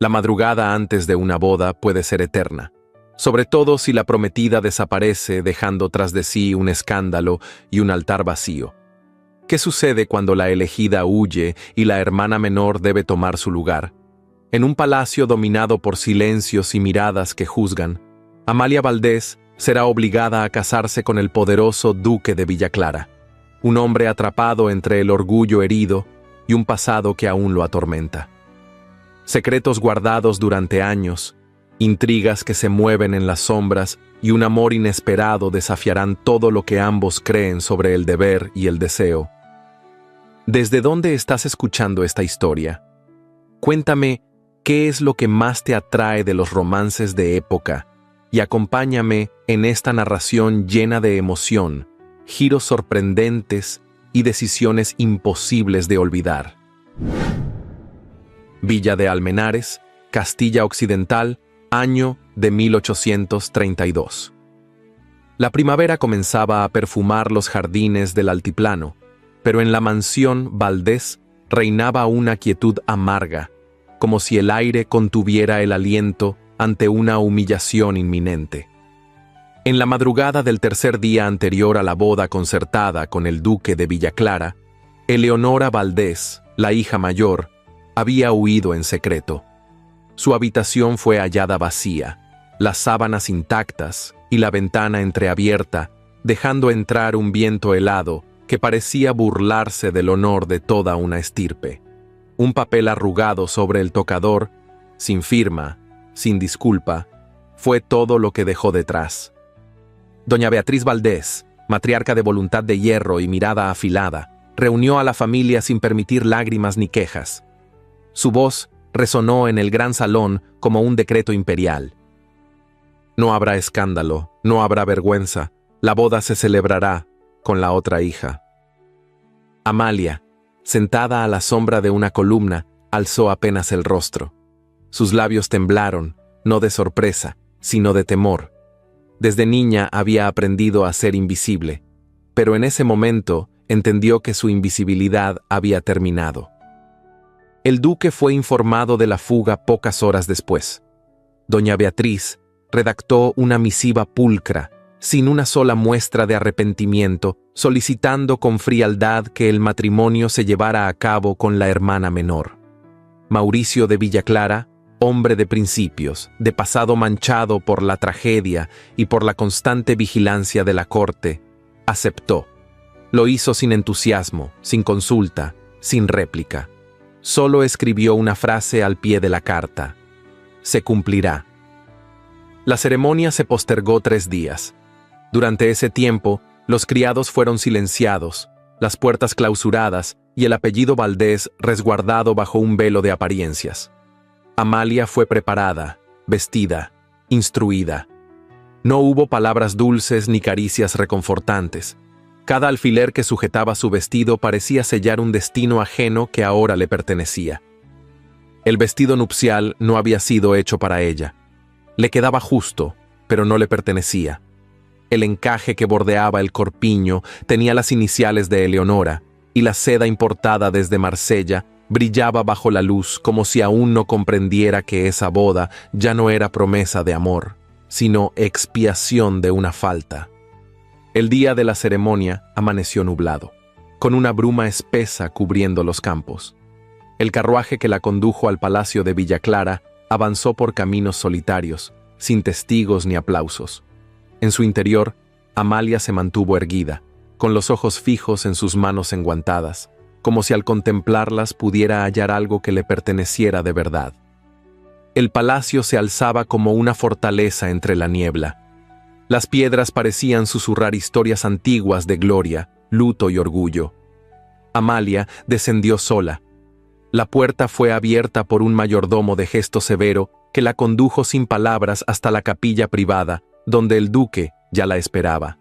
La madrugada antes de una boda puede ser eterna, sobre todo si la prometida desaparece dejando tras de sí un escándalo y un altar vacío. ¿Qué sucede cuando la elegida huye y la hermana menor debe tomar su lugar? En un palacio dominado por silencios y miradas que juzgan, Amalia Valdés será obligada a casarse con el poderoso duque de Villa Clara, un hombre atrapado entre el orgullo herido y un pasado que aún lo atormenta. Secretos guardados durante años, intrigas que se mueven en las sombras y un amor inesperado desafiarán todo lo que ambos creen sobre el deber y el deseo. ¿Desde dónde estás escuchando esta historia? Cuéntame qué es lo que más te atrae de los romances de época y acompáñame en esta narración llena de emoción, giros sorprendentes y decisiones imposibles de olvidar. Villa de Almenares, Castilla Occidental, año de 1832. La primavera comenzaba a perfumar los jardines del altiplano, pero en la mansión Valdés reinaba una quietud amarga, como si el aire contuviera el aliento ante una humillación inminente. En la madrugada del tercer día anterior a la boda concertada con el duque de Villa Clara, Eleonora Valdés, la hija mayor, había huido en secreto. Su habitación fue hallada vacía, las sábanas intactas y la ventana entreabierta, dejando entrar un viento helado que parecía burlarse del honor de toda una estirpe. Un papel arrugado sobre el tocador, sin firma, sin disculpa, fue todo lo que dejó detrás. Doña Beatriz Valdés, matriarca de voluntad de hierro y mirada afilada, reunió a la familia sin permitir lágrimas ni quejas. Su voz resonó en el gran salón como un decreto imperial. No habrá escándalo, no habrá vergüenza, la boda se celebrará con la otra hija. Amalia, sentada a la sombra de una columna, alzó apenas el rostro. Sus labios temblaron, no de sorpresa, sino de temor. Desde niña había aprendido a ser invisible, pero en ese momento entendió que su invisibilidad había terminado. El duque fue informado de la fuga pocas horas después. Doña Beatriz redactó una misiva pulcra, sin una sola muestra de arrepentimiento, solicitando con frialdad que el matrimonio se llevara a cabo con la hermana menor. Mauricio de Villa Clara, hombre de principios, de pasado manchado por la tragedia y por la constante vigilancia de la corte, aceptó. Lo hizo sin entusiasmo, sin consulta, sin réplica. Solo escribió una frase al pie de la carta: se cumplirá. La ceremonia se postergó 3 días. Durante ese tiempo, los criados fueron silenciados, las puertas clausuradas y el apellido Valdés resguardado bajo un velo de apariencias. Amalia fue preparada, vestida, instruida. No hubo palabras dulces ni caricias reconfortantes. Cada alfiler que sujetaba su vestido parecía sellar un destino ajeno que ahora le pertenecía. El vestido nupcial no había sido hecho para ella. Le quedaba justo, pero no le pertenecía. El encaje que bordeaba el corpiño tenía las iniciales de Eleonora, y la seda importada desde Marsella brillaba bajo la luz como si aún no comprendiera que esa boda ya no era promesa de amor, sino expiación de una falta. El día de la ceremonia amaneció nublado, con una bruma espesa cubriendo los campos. El carruaje que la condujo al palacio de Villa Clara avanzó por caminos solitarios, sin testigos ni aplausos. En su interior, Amalia se mantuvo erguida, con los ojos fijos en sus manos enguantadas, como si al contemplarlas pudiera hallar algo que le perteneciera de verdad. El palacio se alzaba como una fortaleza entre la niebla. Las piedras parecían susurrar historias antiguas de gloria, luto y orgullo. Amalia descendió sola. La puerta fue abierta por un mayordomo de gesto severo que la condujo sin palabras hasta la capilla privada, donde el duque ya la esperaba.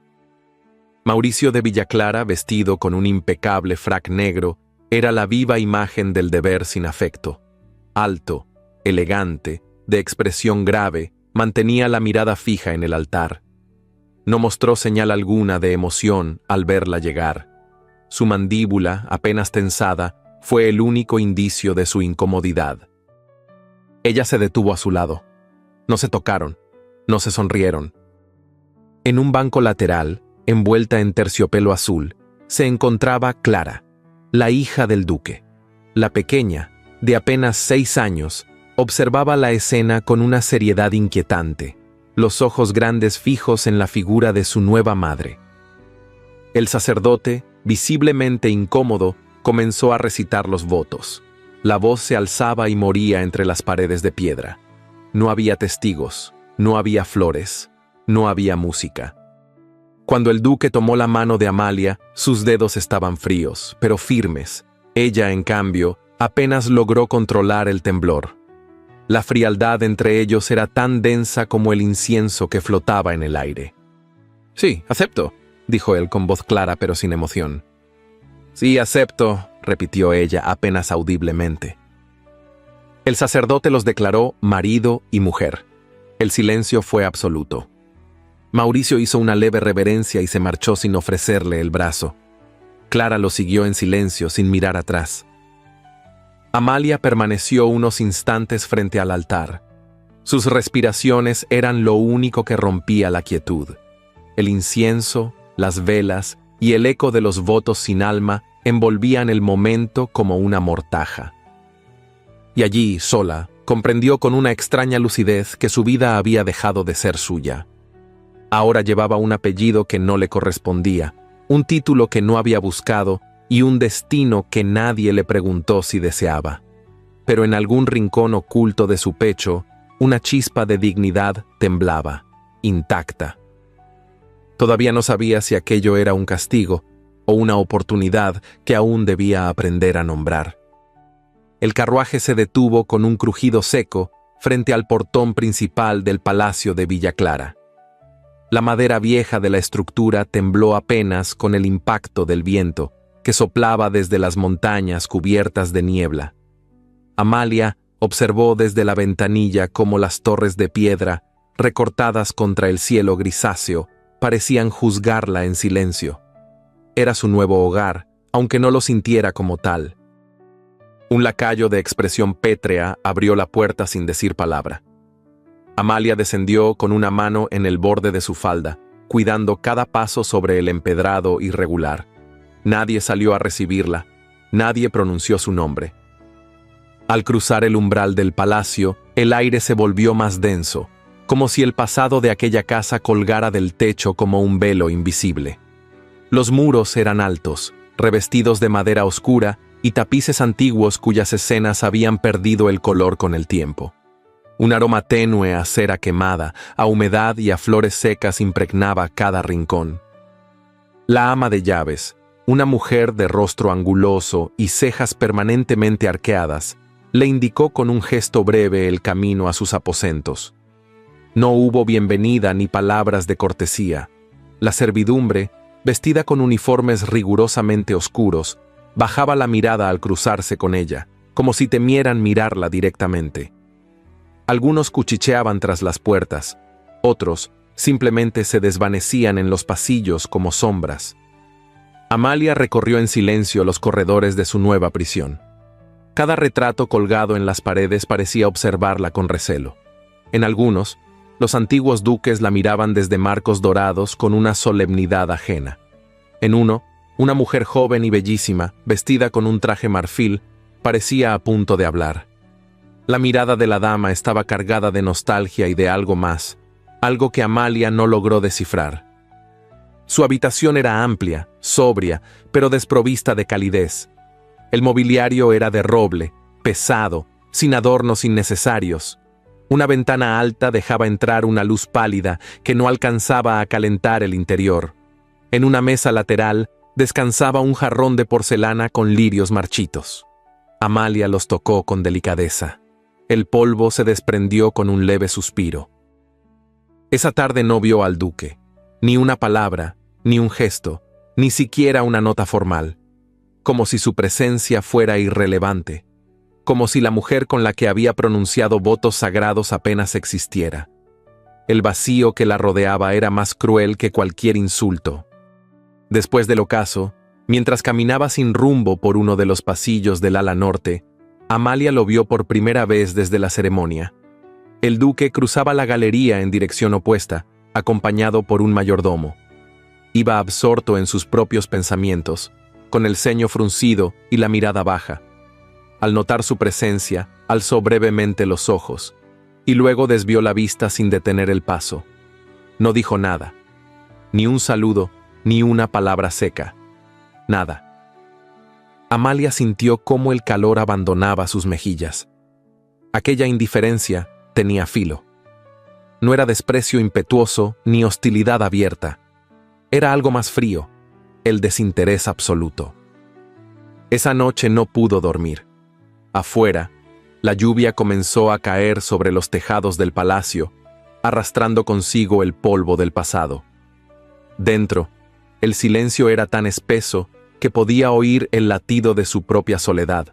Mauricio de Villa Clara, vestido con un impecable frac negro, era la viva imagen del deber sin afecto. Alto, elegante, de expresión grave, mantenía la mirada fija en el altar. No mostró señal alguna de emoción al verla llegar. Su mandíbula, apenas tensada, fue el único indicio de su incomodidad. Ella se detuvo a su lado. No se tocaron, no se sonrieron. En un banco lateral, envuelta en terciopelo azul, se encontraba Clara, la hija del duque. La pequeña, de apenas 6 años, observaba la escena con una seriedad inquietante, los ojos grandes fijos en la figura de su nueva madre. El sacerdote, visiblemente incómodo, comenzó a recitar los votos. La voz se alzaba y moría entre las paredes de piedra. No había testigos, no había flores, no había música. Cuando el duque tomó la mano de Amalia, sus dedos estaban fríos, pero firmes. Ella, en cambio, apenas logró controlar el temblor. La frialdad entre ellos era tan densa como el incienso que flotaba en el aire. «Sí, acepto», dijo él con voz clara pero sin emoción. «Sí, acepto», repitió ella apenas audiblemente. El sacerdote los declaró marido y mujer. El silencio fue absoluto. Mauricio hizo una leve reverencia y se marchó sin ofrecerle el brazo. Clara lo siguió en silencio, sin mirar atrás. Amalia permaneció unos instantes frente al altar. Sus respiraciones eran lo único que rompía la quietud. El incienso, las velas y el eco de los votos sin alma envolvían el momento como una mortaja. Y allí, sola, comprendió con una extraña lucidez que su vida había dejado de ser suya. Ahora llevaba un apellido que no le correspondía, un título que no había buscado y un destino que nadie le preguntó si deseaba. Pero en algún rincón oculto de su pecho, una chispa de dignidad temblaba, intacta. Todavía no sabía si aquello era un castigo o una oportunidad que aún debía aprender a nombrar. El carruaje se detuvo con un crujido seco frente al portón principal del palacio de Villa Clara. La madera vieja de la estructura tembló apenas con el impacto del viento que soplaba desde las montañas cubiertas de niebla. Amalia observó desde la ventanilla cómo las torres de piedra, recortadas contra el cielo grisáceo, parecían juzgarla en silencio. Era su nuevo hogar, aunque no lo sintiera como tal. Un lacayo de expresión pétrea abrió la puerta sin decir palabra. Amalia descendió con una mano en el borde de su falda, cuidando cada paso sobre el empedrado irregular. Nadie salió a recibirla, nadie pronunció su nombre. Al cruzar el umbral del palacio, el aire se volvió más denso, como si el pasado de aquella casa colgara del techo como un velo invisible. Los muros eran altos, revestidos de madera oscura y tapices antiguos cuyas escenas habían perdido el color con el tiempo. Un aroma tenue a cera quemada, a humedad y a flores secas impregnaba cada rincón. La ama de llaves, una mujer de rostro anguloso y cejas permanentemente arqueadas, le indicó con un gesto breve el camino a sus aposentos. No hubo bienvenida ni palabras de cortesía. La servidumbre, vestida con uniformes rigurosamente oscuros, bajaba la mirada al cruzarse con ella, como si temieran mirarla directamente. Algunos cuchicheaban tras las puertas, otros simplemente se desvanecían en los pasillos como sombras. Amalia recorrió en silencio los corredores de su nueva prisión. Cada retrato colgado en las paredes parecía observarla con recelo. En algunos, los antiguos duques la miraban desde marcos dorados con una solemnidad ajena. En uno, una mujer joven y bellísima, vestida con un traje marfil, parecía a punto de hablar. La mirada de la dama estaba cargada de nostalgia y de algo más, algo que Amalia no logró descifrar. Su habitación era amplia, sobria, pero desprovista de calidez. El mobiliario era de roble, pesado, sin adornos innecesarios. Una ventana alta dejaba entrar una luz pálida que no alcanzaba a calentar el interior. En una mesa lateral descansaba un jarrón de porcelana con lirios marchitos. Amalia los tocó con delicadeza. El polvo se desprendió con un leve suspiro. Esa tarde no vio al duque, ni una palabra, ni un gesto, ni siquiera una nota formal, como si su presencia fuera irrelevante, como si la mujer con la que había pronunciado votos sagrados apenas existiera. El vacío que la rodeaba era más cruel que cualquier insulto. Después del ocaso, mientras caminaba sin rumbo por uno de los pasillos del ala norte, Amalia lo vio por primera vez desde la ceremonia. El duque cruzaba la galería en dirección opuesta, acompañado por un mayordomo. Iba absorto en sus propios pensamientos, con el ceño fruncido y la mirada baja. Al notar su presencia, alzó brevemente los ojos, y luego desvió la vista sin detener el paso. No dijo nada, ni un saludo, ni una palabra seca. Nada. Amalia sintió cómo el calor abandonaba sus mejillas. Aquella indiferencia tenía filo. No era desprecio impetuoso ni hostilidad abierta. Era algo más frío, el desinterés absoluto. Esa noche no pudo dormir. Afuera, la lluvia comenzó a caer sobre los tejados del palacio, arrastrando consigo el polvo del pasado. Dentro, el silencio era tan espeso que podía oír el latido de su propia soledad.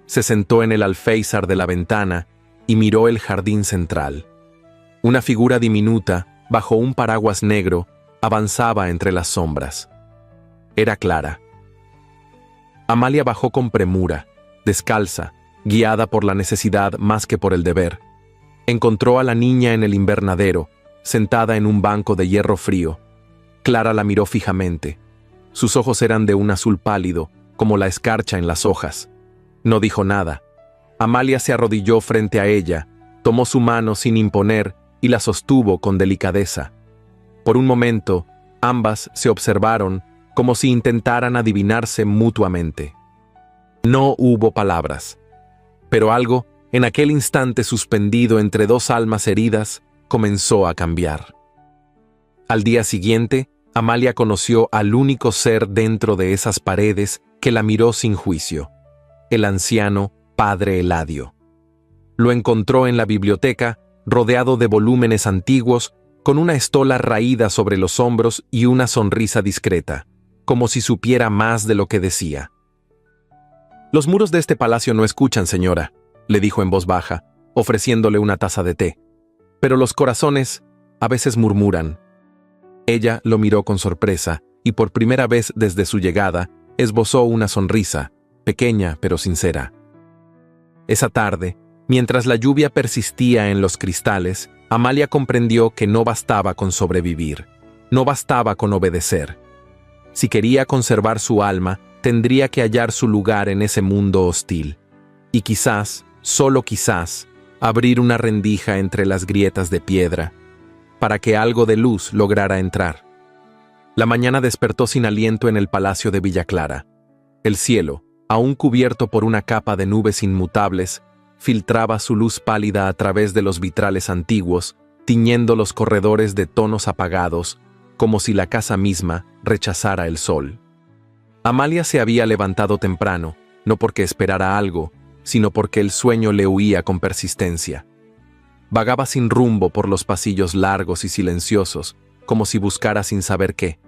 Se sentó en el alféizar de la ventana y miró el jardín central. Una figura diminuta, bajo un paraguas negro, avanzaba entre las sombras. Era Clara. Amalia bajó con premura, descalza, guiada por la necesidad más que por el deber. Encontró a la niña en el invernadero, sentada en un banco de hierro frío. Clara la miró fijamente. Sus ojos eran de un azul pálido, como la escarcha en las hojas. No dijo nada. Amalia se arrodilló frente a ella, tomó su mano sin imponer y la sostuvo con delicadeza. Por un momento, ambas se observaron como si intentaran adivinarse mutuamente. No hubo palabras, pero algo, en aquel instante suspendido entre dos almas heridas, comenzó a cambiar. Al día siguiente, Amalia conoció al único ser dentro de esas paredes que la miró sin juicio, el anciano padre Eladio. Lo encontró en la biblioteca, rodeado de volúmenes antiguos, con una estola raída sobre los hombros y una sonrisa discreta, como si supiera más de lo que decía. «Los muros de este palacio no escuchan, señora», le dijo en voz baja, ofreciéndole una taza de té. «Pero los corazones a veces murmuran». Ella lo miró con sorpresa y por primera vez desde su llegada esbozó una sonrisa, pequeña pero sincera. Esa tarde, mientras la lluvia persistía en los cristales, Amalia comprendió que no bastaba con sobrevivir, no bastaba con obedecer. Si quería conservar su alma, tendría que hallar su lugar en ese mundo hostil. Y quizás, solo quizás, abrir una rendija entre las grietas de piedra, para que algo de luz lograra entrar. La mañana despertó sin aliento en el palacio de Villa Clara. El cielo, aún cubierto por una capa de nubes inmutables, filtraba su luz pálida a través de los vitrales antiguos, tiñendo los corredores de tonos apagados, como si la casa misma rechazara el sol. Amalia se había levantado temprano, no porque esperara algo, sino porque el sueño le huía con persistencia. Vagaba sin rumbo por los pasillos largos y silenciosos, como si buscara sin saber qué.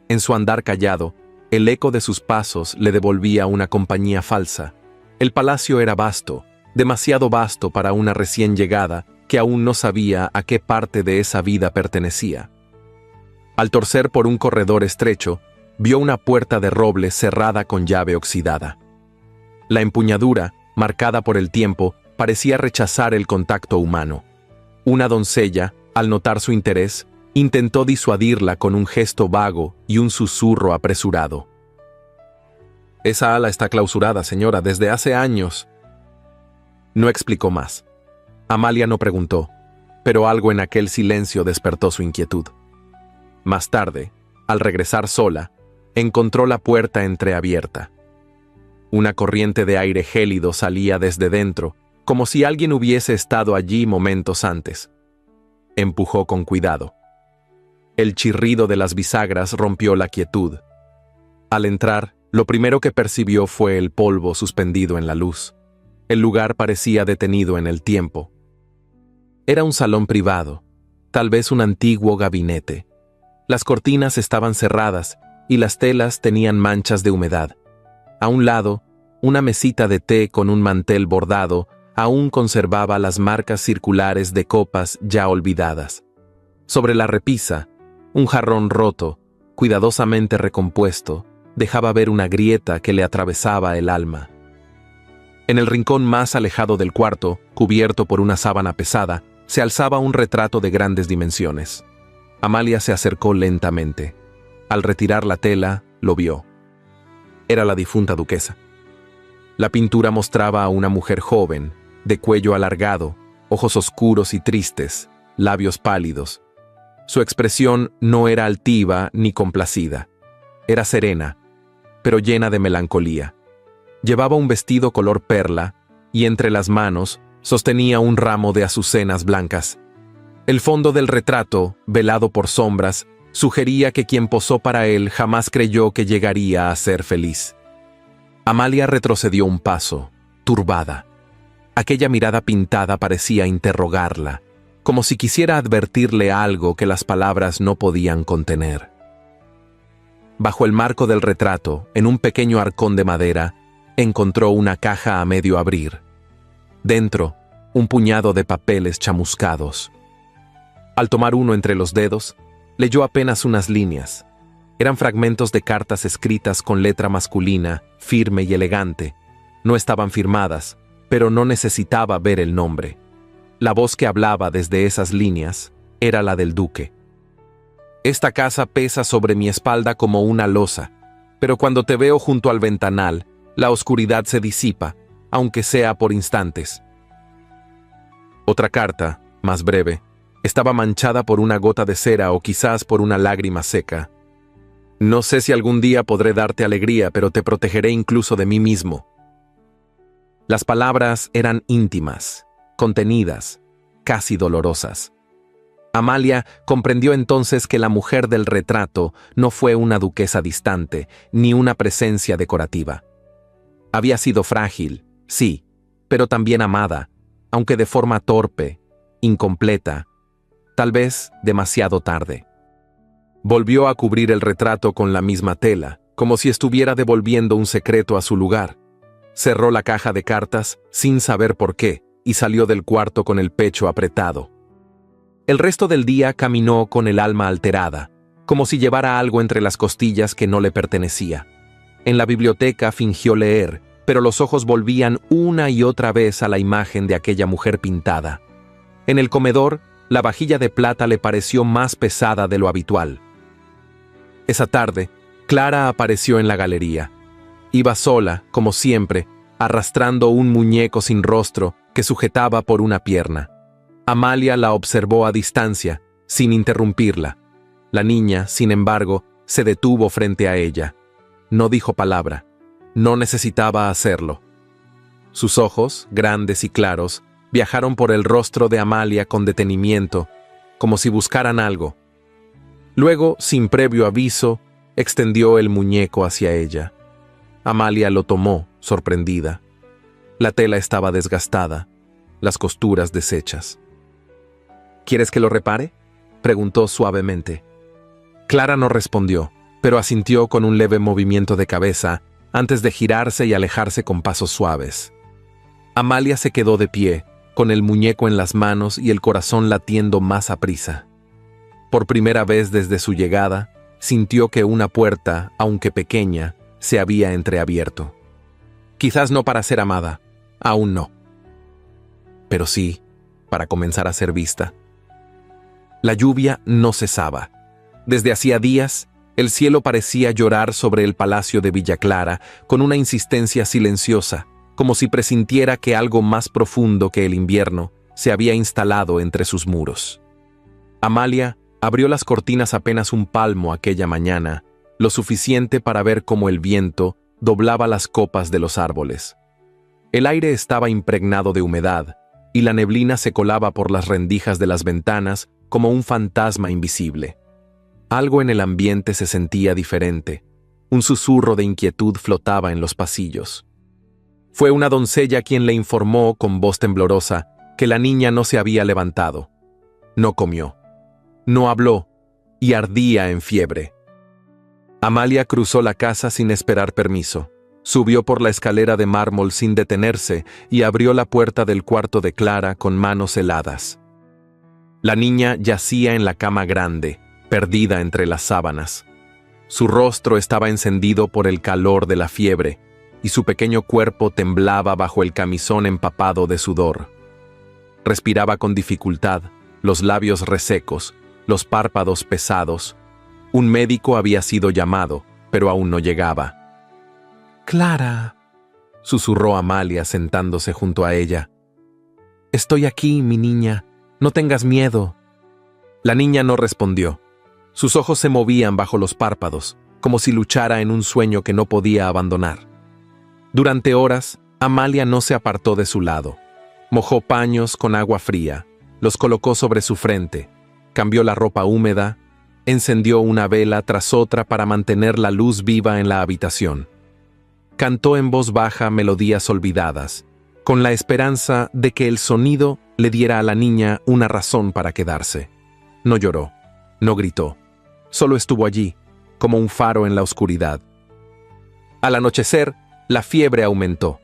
En su andar callado, el eco de sus pasos le devolvía una compañía falsa. El palacio era vasto, demasiado vasto para una recién llegada que aún no sabía a qué parte de esa vida pertenecía. Al torcer por un corredor estrecho, vio una puerta de roble cerrada con llave oxidada. La empuñadura, marcada por el tiempo, parecía rechazar el contacto humano. Una doncella, al notar su interés, intentó disuadirla con un gesto vago y un susurro apresurado. «Esa ala está clausurada, señora, desde hace años». No explicó más. Amalia no preguntó, pero algo en aquel silencio despertó su inquietud. Más tarde, al regresar sola, encontró la puerta entreabierta. Una corriente de aire gélido salía desde dentro, como si alguien hubiese estado allí momentos antes. Empujó con cuidado. El chirrido de las bisagras rompió la quietud. Al entrar, lo primero que percibió fue el polvo suspendido en la luz. El lugar parecía detenido en el tiempo. Era un salón privado, tal vez un antiguo gabinete. Las cortinas estaban cerradas y las telas tenían manchas de humedad. A un lado, una mesita de té con un mantel bordado aún conservaba las marcas circulares de copas ya olvidadas. Sobre la repisa, un jarrón roto, cuidadosamente recompuesto, dejaba ver una grieta que le atravesaba el alma. En el rincón más alejado del cuarto, cubierto por una sábana pesada, se alzaba un retrato de grandes dimensiones. Amalia se acercó lentamente. Al retirar la tela, lo vio. Era la difunta duquesa. La pintura mostraba a una mujer joven, de cuello alargado, ojos oscuros y tristes, labios pálidos. Su expresión no era altiva ni complacida. Era serena, pero llena de melancolía. Llevaba un vestido color perla y entre las manos sostenía un ramo de azucenas blancas. El fondo del retrato, velado por sombras, sugería que quien posó para él jamás creyó que llegaría a ser feliz. Amalia retrocedió un paso, turbada. Aquella mirada pintada parecía interrogarla, como si quisiera advertirle algo que las palabras no podían contener. Bajo el marco del retrato, en un pequeño arcón de madera, encontró una caja a medio abrir. Dentro, un puñado de papeles chamuscados. Al tomar uno entre los dedos, leyó apenas unas líneas. Eran fragmentos de cartas escritas con letra masculina, firme y elegante. No estaban firmadas, pero no necesitaba ver el nombre. La voz que hablaba desde esas líneas era la del duque. Esta casa pesa sobre mi espalda como una losa, pero cuando te veo junto al ventanal, la oscuridad se disipa, aunque sea por instantes. Otra carta, más breve, estaba manchada por una gota de cera o quizás por una lágrima seca. No sé si algún día podré darte alegría, pero te protegeré incluso de mí mismo. Las palabras eran íntimas, contenidas, casi dolorosas. Amalia comprendió entonces que la mujer del retrato no fue una duquesa distante, ni una presencia decorativa. Había sido frágil, sí, pero también amada, aunque de forma torpe, incompleta, tal vez demasiado tarde. Volvió a cubrir el retrato con la misma tela, como si estuviera devolviendo un secreto a su lugar. Cerró la caja de cartas sin saber por qué y salió del cuarto con el pecho apretado. El resto del día caminó con el alma alterada, como si llevara algo entre las costillas que no le pertenecía. En la biblioteca fingió leer, pero los ojos volvían una y otra vez a la imagen de aquella mujer pintada. En el comedor, la vajilla de plata le pareció más pesada de lo habitual. Esa tarde, Clara apareció en la galería. Iba sola, como siempre, arrastrando un muñeco sin rostro que sujetaba por una pierna. Amalia la observó a distancia, sin interrumpirla. La niña, sin embargo, se detuvo frente a ella. No dijo palabra. No necesitaba hacerlo. Sus ojos, grandes y claros, viajaron por el rostro de Amalia con detenimiento, como si buscaran algo. Luego, sin previo aviso, extendió el muñeco hacia ella. Amalia lo tomó, sorprendida. La tela estaba desgastada, las costuras deshechas. ¿Quieres que lo repare?, preguntó suavemente. Clara no respondió, pero asintió con un leve movimiento de cabeza antes de girarse y alejarse con pasos suaves. Amalia se quedó de pie, con el muñeco en las manos y el corazón latiendo más aprisa. Por primera vez desde su llegada, sintió que una puerta, aunque pequeña, se había entreabierto. Quizás no para ser amada, aún no. Pero sí, para comenzar a ser vista. La lluvia no cesaba. Desde hacía días, el cielo parecía llorar sobre el palacio de Villa Clara con una insistencia silenciosa, como si presintiera que algo más profundo que el invierno se había instalado entre sus muros. Amalia abrió las cortinas apenas un palmo aquella mañana, lo suficiente para ver cómo el viento doblaba las copas de los árboles. El aire estaba impregnado de humedad, y la neblina se colaba por las rendijas de las ventanas como un fantasma invisible. Algo en el ambiente se sentía diferente. Un susurro de inquietud flotaba en los pasillos. Fue una doncella quien le informó con voz temblorosa que la niña no se había levantado. No comió. No habló, y ardía en fiebre. Amalia cruzó la casa sin esperar permiso. Subió por la escalera de mármol sin detenerse y abrió la puerta del cuarto de Clara con manos heladas. La niña yacía en la cama grande, perdida entre las sábanas. Su rostro estaba encendido por el calor de la fiebre, y su pequeño cuerpo temblaba bajo el camisón empapado de sudor. Respiraba con dificultad, los labios resecos, los párpados pesados. Un médico había sido llamado, pero aún no llegaba. «Clara», susurró Amalia sentándose junto a ella. «Estoy aquí, mi niña. No tengas miedo». La niña no respondió. Sus ojos se movían bajo los párpados, como si luchara en un sueño que no podía abandonar. Durante horas, Amalia no se apartó de su lado. Mojó paños con agua fría, los colocó sobre su frente, cambió la ropa húmeda, encendió una vela tras otra para mantener la luz viva en la habitación. Cantó en voz baja melodías olvidadas, con la esperanza de que el sonido le diera a la niña una razón para quedarse. No lloró, no gritó, solo estuvo allí, como un faro en la oscuridad. Al anochecer, la fiebre aumentó.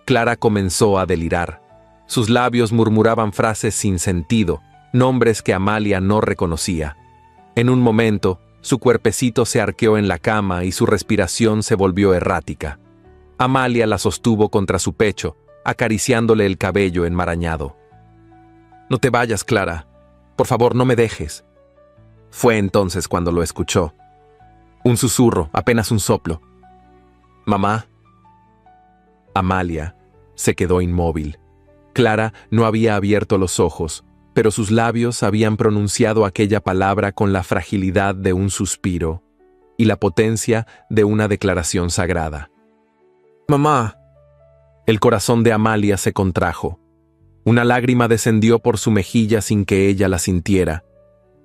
Clara comenzó a delirar. Sus labios murmuraban frases sin sentido, nombres que Amalia no reconocía. En un momento, su cuerpecito se arqueó en la cama y su respiración se volvió errática. Amalia la sostuvo contra su pecho, acariciándole el cabello enmarañado. «No te vayas, Clara. Por favor, no me dejes». Fue entonces cuando lo escuchó. Un susurro, apenas un soplo. «Mamá». Amalia se quedó inmóvil. Clara no había abierto los ojos, pero sus labios habían pronunciado aquella palabra con la fragilidad de un suspiro y la potencia de una declaración sagrada. «Mamá». El corazón de Amalia se contrajo. Una lágrima descendió por su mejilla sin que ella la sintiera.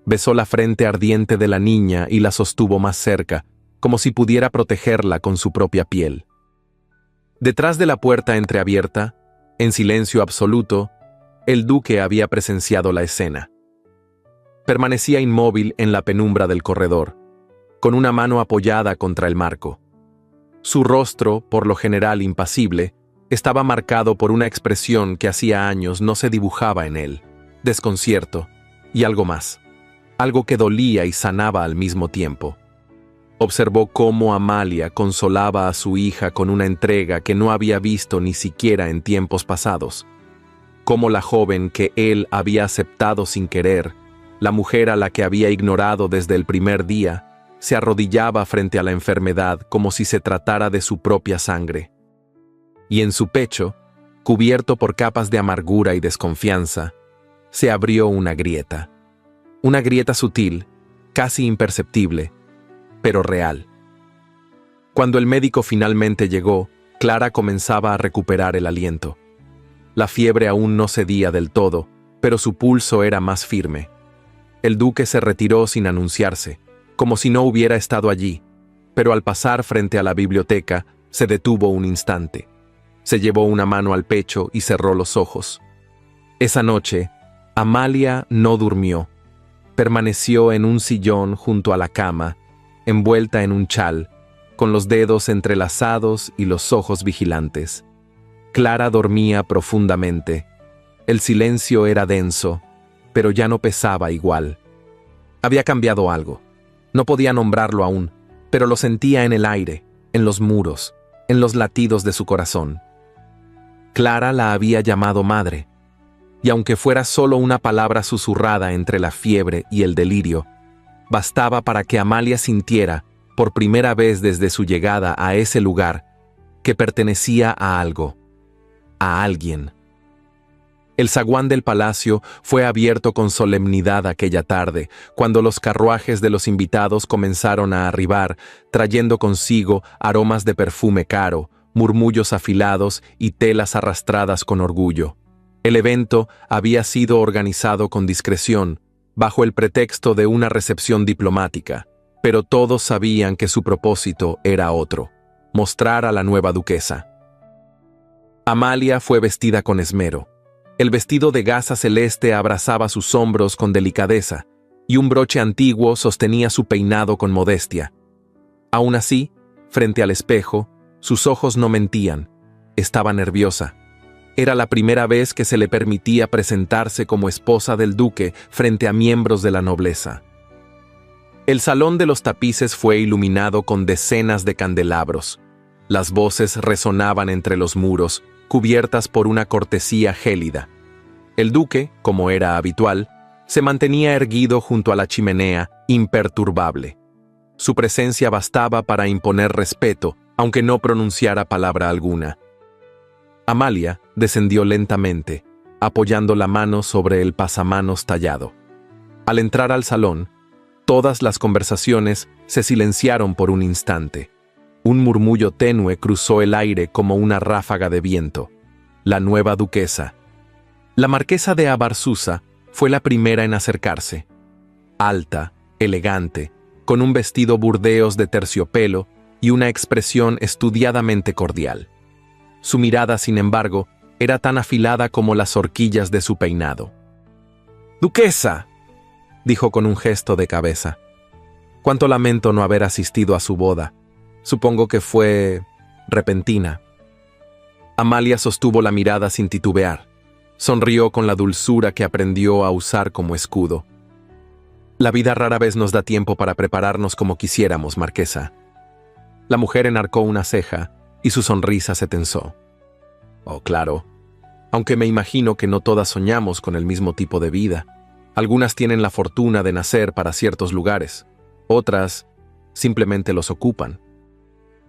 Besó la frente ardiente de la niña y la sostuvo más cerca, como si pudiera protegerla con su propia piel. Detrás de la puerta entreabierta, en silencio absoluto, el duque había presenciado la escena. Permanecía inmóvil en la penumbra del corredor, con una mano apoyada contra el marco. Su rostro, por lo general impasible, estaba marcado por una expresión que hacía años no se dibujaba en él: desconcierto y algo más, algo que dolía y sanaba al mismo tiempo. Observó cómo Amalia consolaba a su hija con una entrega que no había visto ni siquiera en tiempos pasados. Cómo la joven que él había aceptado sin querer, la mujer a la que había ignorado desde el primer día, se arrodillaba frente a la enfermedad como si se tratara de su propia sangre. Y en su pecho, cubierto por capas de amargura y desconfianza, se abrió una grieta sutil, casi imperceptible, pero real. Cuando el médico finalmente llegó, Clara comenzaba a recuperar el aliento. La fiebre aún no cedía del todo, pero su pulso era más firme. El duque se retiró sin anunciarse, como si no hubiera estado allí, pero al pasar frente a la biblioteca, se detuvo un instante. Se llevó una mano al pecho y cerró los ojos. Esa noche, Amalia no durmió. Permaneció en un sillón junto a la cama, envuelta en un chal, con los dedos entrelazados y los ojos vigilantes. Clara dormía profundamente. El silencio era denso, pero ya no pesaba igual. Había cambiado algo. No podía nombrarlo aún, pero lo sentía en el aire, en los muros, en los latidos de su corazón. Clara la había llamado madre, y aunque fuera solo una palabra susurrada entre la fiebre y el delirio, bastaba para que Amalia sintiera, por primera vez desde su llegada a ese lugar, que pertenecía a algo, a alguien. El zaguán del palacio fue abierto con solemnidad aquella tarde, cuando los carruajes de los invitados comenzaron a arribar, trayendo consigo aromas de perfume caro, murmullos afilados y telas arrastradas con orgullo. El evento había sido organizado con discreción, bajo el pretexto de una recepción diplomática, pero todos sabían que su propósito era otro: mostrar a la nueva duquesa. Amalia fue vestida con esmero. El vestido de gasa celeste abrazaba sus hombros con delicadeza, y un broche antiguo sostenía su peinado con modestia. Aún así, frente al espejo, sus ojos no mentían. Estaba nerviosa. Era la primera vez que se le permitía presentarse como esposa del duque frente a miembros de la nobleza. El salón de los tapices fue iluminado con decenas de candelabros. Las voces resonaban entre los muros, cubiertas por una cortesía gélida. El duque, como era habitual, se mantenía erguido junto a la chimenea, imperturbable. Su presencia bastaba para imponer respeto, aunque no pronunciara palabra alguna. Amalia descendió lentamente, apoyando la mano sobre el pasamanos tallado. Al entrar al salón, todas las conversaciones se silenciaron por un instante. Un murmullo tenue cruzó el aire como una ráfaga de viento. La nueva duquesa. La marquesa de Abarzuza fue la primera en acercarse. Alta, elegante, con un vestido burdeos de terciopelo y una expresión estudiadamente cordial. Su mirada, sin embargo, era tan afilada como las horquillas de su peinado. «¡Duquesa!», dijo con un gesto de cabeza. «Cuánto lamento no haber asistido a su boda. Supongo que fue repentina». Amalia sostuvo la mirada sin titubear. Sonrió con la dulzura que aprendió a usar como escudo. «La vida rara vez nos da tiempo para prepararnos como quisiéramos, marquesa». La mujer enarcó una ceja y su sonrisa se tensó. «Oh, claro. Aunque me imagino que no todas soñamos con el mismo tipo de vida. Algunas tienen la fortuna de nacer para ciertos lugares. Otras simplemente los ocupan».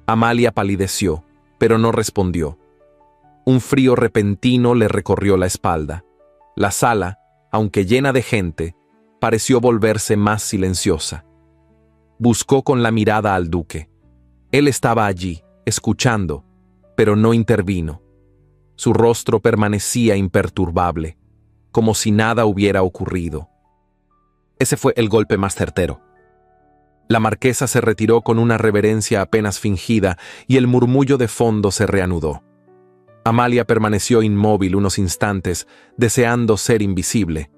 Amalia palideció, pero no respondió. Un frío repentino le recorrió la espalda. La sala, aunque llena de gente, pareció volverse más silenciosa. Buscó con la mirada al duque. Él estaba allí, escuchando, pero no intervino. Su rostro permanecía imperturbable, como si nada hubiera ocurrido. Ese fue el golpe más certero. La marquesa se retiró con una reverencia apenas fingida y el murmullo de fondo se reanudó. Amalia permaneció inmóvil unos instantes, deseando ser invisible.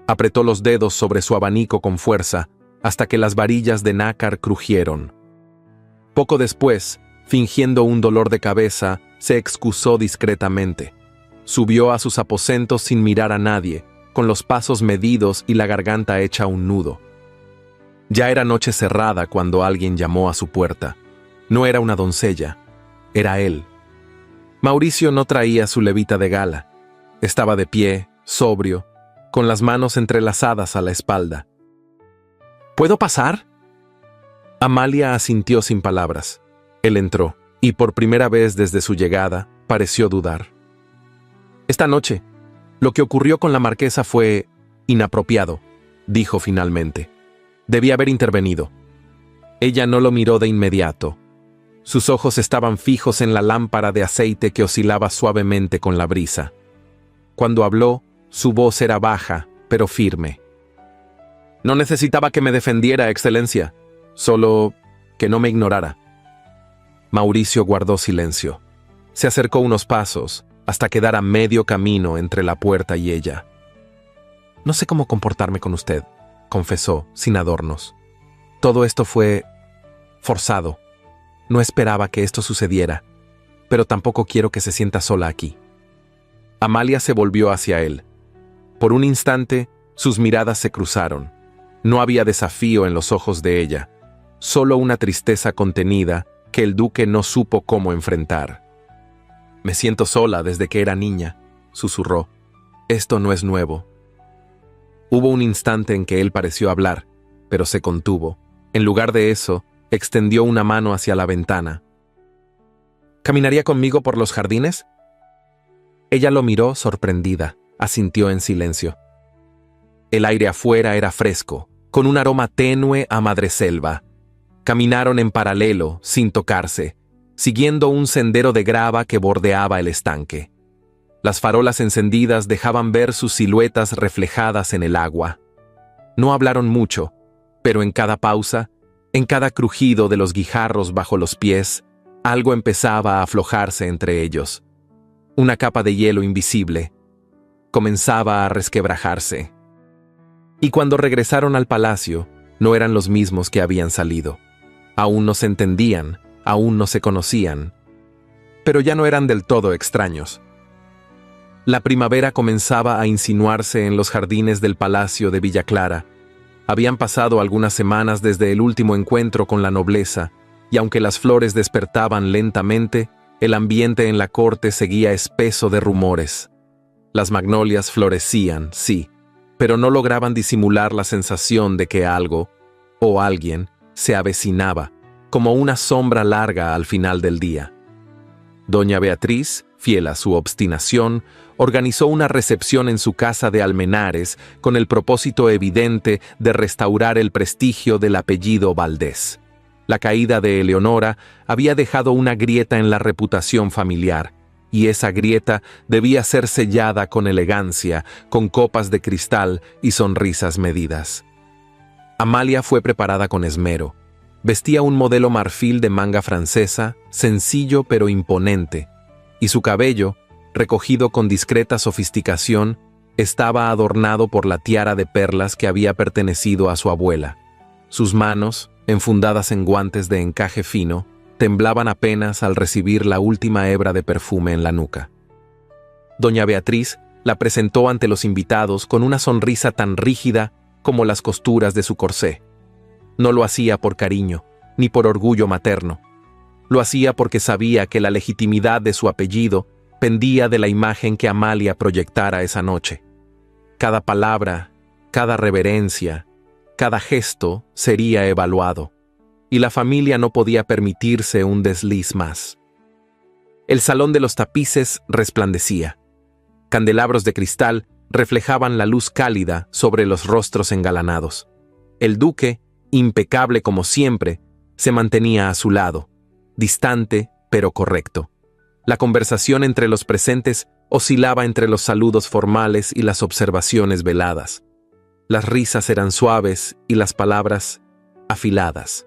Apretó los dedos sobre su abanico con fuerza, hasta que las varillas de nácar crujieron. Poco después, fingiendo un dolor de cabeza, se excusó discretamente. Subió a sus aposentos sin mirar a nadie, con los pasos medidos y la garganta hecha un nudo. Ya era noche cerrada cuando alguien llamó a su puerta. No era una doncella, era él. Mauricio no traía su levita de gala. Estaba de pie, sobrio, con las manos entrelazadas a la espalda. ¿Puedo pasar?». Amalia asintió sin palabras. Él entró, y por primera vez desde su llegada, pareció dudar. «Esta noche, lo que ocurrió con la marquesa fue inapropiado», dijo finalmente. «Debí haber intervenido». Ella no lo miró de inmediato. Sus ojos estaban fijos en la lámpara de aceite que oscilaba suavemente con la brisa. Cuando habló, su voz era baja, pero firme. «No necesitaba que me defendiera, Excelencia, solo que no me ignorara». Mauricio guardó silencio. Se acercó unos pasos, hasta quedar a medio camino entre la puerta y ella. «No sé cómo comportarme con usted», confesó, sin adornos. «Todo esto fue forzado. No esperaba que esto sucediera, pero tampoco quiero que se sienta sola aquí». Amalia se volvió hacia él. Por un instante, sus miradas se cruzaron. No había desafío en los ojos de ella, solo una tristeza contenida que el duque no supo cómo enfrentar. «Me siento sola desde que era niña», susurró. «Esto no es nuevo». Hubo un instante en que él pareció hablar, pero se contuvo. En lugar de eso, extendió una mano hacia la ventana. «¿Caminaría conmigo por los jardines?». Ella lo miró sorprendida, asintió en silencio. El aire afuera era fresco, con un aroma tenue a madreselva. Caminaron en paralelo, sin tocarse, siguiendo un sendero de grava que bordeaba el estanque. Las farolas encendidas dejaban ver sus siluetas reflejadas en el agua. No hablaron mucho, pero en cada pausa, en cada crujido de los guijarros bajo los pies, algo empezaba a aflojarse entre ellos. Una capa de hielo invisible comenzaba a resquebrajarse. Y cuando regresaron al palacio, no eran los mismos que habían salido. Aún no se entendían, aún no se conocían, pero ya no eran del todo extraños. La primavera comenzaba a insinuarse en los jardines del palacio de Villa Clara. Habían pasado algunas semanas desde el último encuentro con la nobleza, y aunque las flores despertaban lentamente, el ambiente en la corte seguía espeso de rumores. Las magnolias florecían, sí, pero no lograban disimular la sensación de que algo, o alguien, se avecinaba, como una sombra larga al final del día. Doña Beatriz, fiel a su obstinación, organizó una recepción en su casa de Almenares con el propósito evidente de restaurar el prestigio del apellido Valdés. La caída de Eleonora había dejado una grieta en la reputación familiar, y esa grieta debía ser sellada con elegancia, con copas de cristal y sonrisas medidas. Amalia fue preparada con esmero. Vestía un modelo marfil de manga francesa, sencillo pero imponente, y su cabello, recogido con discreta sofisticación, estaba adornado por la tiara de perlas que había pertenecido a su abuela. Sus manos, enfundadas en guantes de encaje fino, temblaban apenas al recibir la última hebra de perfume en la nuca. Doña Beatriz la presentó ante los invitados con una sonrisa tan rígida como las costuras de su corsé. No lo hacía por cariño, ni por orgullo materno. Lo hacía porque sabía que la legitimidad de su apellido pendía de la imagen que Amalia proyectara esa noche. Cada palabra, cada reverencia, cada gesto sería evaluado, y la familia no podía permitirse un desliz más. El salón de los tapices resplandecía. Candelabros de cristal reflejaban la luz cálida sobre los rostros engalanados. El duque, impecable como siempre, se mantenía a su lado, distante pero correcto. La conversación entre los presentes oscilaba entre los saludos formales y las observaciones veladas. Las risas eran suaves y las palabras afiladas.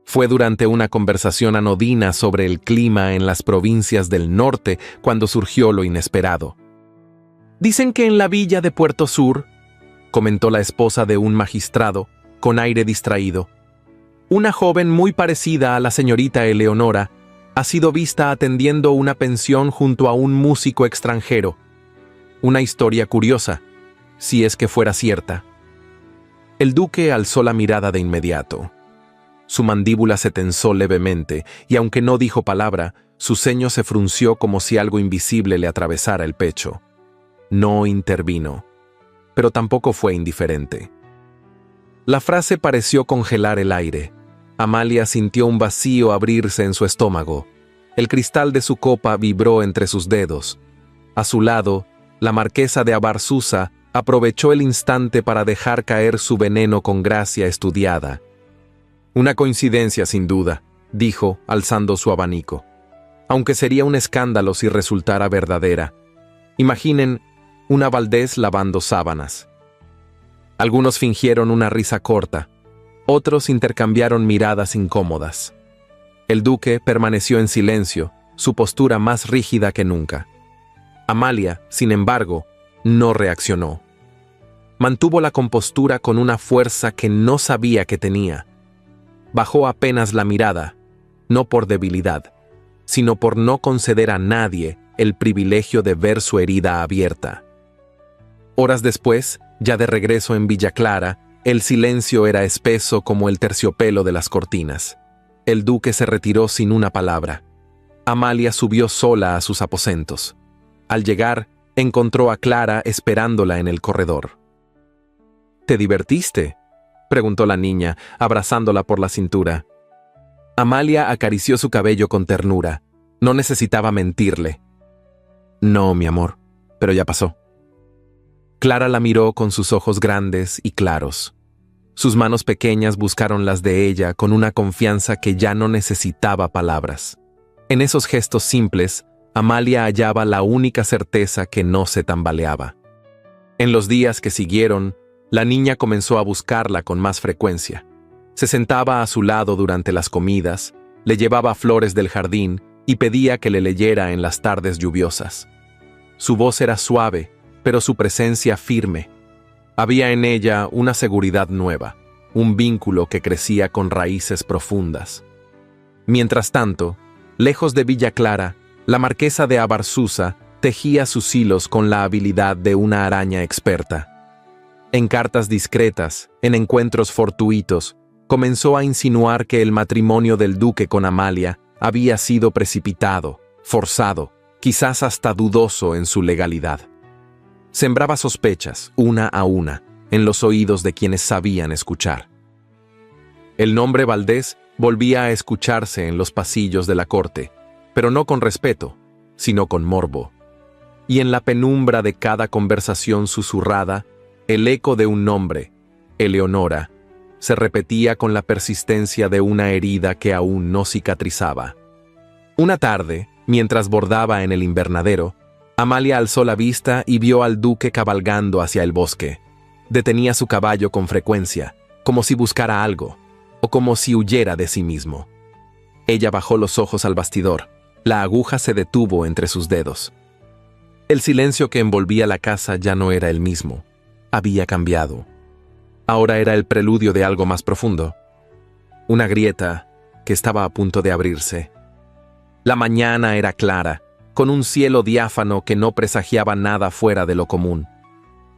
Fue durante una conversación anodina sobre el clima en las provincias del norte cuando surgió lo inesperado. «Dicen que en la villa de Puerto Sur», comentó la esposa de un magistrado, con aire distraído, «una joven muy parecida a la señorita Eleonora ha sido vista atendiendo una pensión junto a un músico extranjero. Una historia curiosa, si es que fuera cierta». El duque alzó la mirada de inmediato. Su mandíbula se tensó levemente, y aunque no dijo palabra, su ceño se frunció como si algo invisible le atravesara el pecho. No intervino, pero tampoco fue indiferente. La frase pareció congelar el aire. Amalia sintió un vacío abrirse en su estómago. El cristal de su copa vibró entre sus dedos. A su lado, la marquesa de Abarzuza aprovechó el instante para dejar caer su veneno con gracia estudiada. «Una coincidencia, sin duda», dijo, alzando su abanico. «Aunque sería un escándalo si resultara verdadera. Imaginen una Valdés lavando sábanas». Algunos fingieron una risa corta. Otros intercambiaron miradas incómodas. El duque permaneció en silencio, su postura más rígida que nunca. Amalia, sin embargo, no reaccionó. Mantuvo la compostura con una fuerza que no sabía que tenía. Bajó apenas la mirada, no por debilidad, sino por no conceder a nadie el privilegio de ver su herida abierta. Horas después, ya de regreso en Villa Clara, el silencio era espeso como el terciopelo de las cortinas. El duque se retiró sin una palabra. Amalia subió sola a sus aposentos. Al llegar, encontró a Clara esperándola en el corredor. «¿Te divertiste?», preguntó la niña, abrazándola por la cintura. Amalia acarició su cabello con ternura. No necesitaba mentirle. «No, mi amor, pero ya pasó». Clara la miró con sus ojos grandes y claros. Sus manos pequeñas buscaron las de ella con una confianza que ya no necesitaba palabras. En esos gestos simples, Amalia hallaba la única certeza que no se tambaleaba. En los días que siguieron, la niña comenzó a buscarla con más frecuencia. Se sentaba a su lado durante las comidas, le llevaba flores del jardín y pedía que le leyera en las tardes lluviosas. Su voz era suave, pero su presencia firme. Había en ella una seguridad nueva, un vínculo que crecía con raíces profundas. Mientras tanto, lejos de Villa Clara, la marquesa de Abarzuza tejía sus hilos con la habilidad de una araña experta. En cartas discretas, en encuentros fortuitos, Comenzó a insinuar que el matrimonio del duque con Amalia había sido precipitado, forzado, quizás hasta dudoso en su legalidad. Sembraba sospechas, una a una, en los oídos de quienes sabían escuchar. El nombre Valdés volvía a escucharse en los pasillos de la corte, pero no con respeto, sino con morbo. Y en la penumbra de cada conversación susurrada, el eco de un nombre, Eleonora, se repetía con la persistencia de una herida que aún no cicatrizaba. Una tarde, mientras bordaba en el invernadero, Amalia alzó la vista y vio al duque cabalgando hacia el bosque. Detenía su caballo con frecuencia, como si buscara algo, o como si huyera de sí mismo. Ella bajó los ojos al bastidor. La aguja se detuvo entre sus dedos. El silencio que envolvía la casa ya no era el mismo. Había cambiado. Ahora era el preludio de algo más profundo. Una grieta que estaba a punto de abrirse. La mañana era clara, con un cielo diáfano que no presagiaba nada fuera de lo común.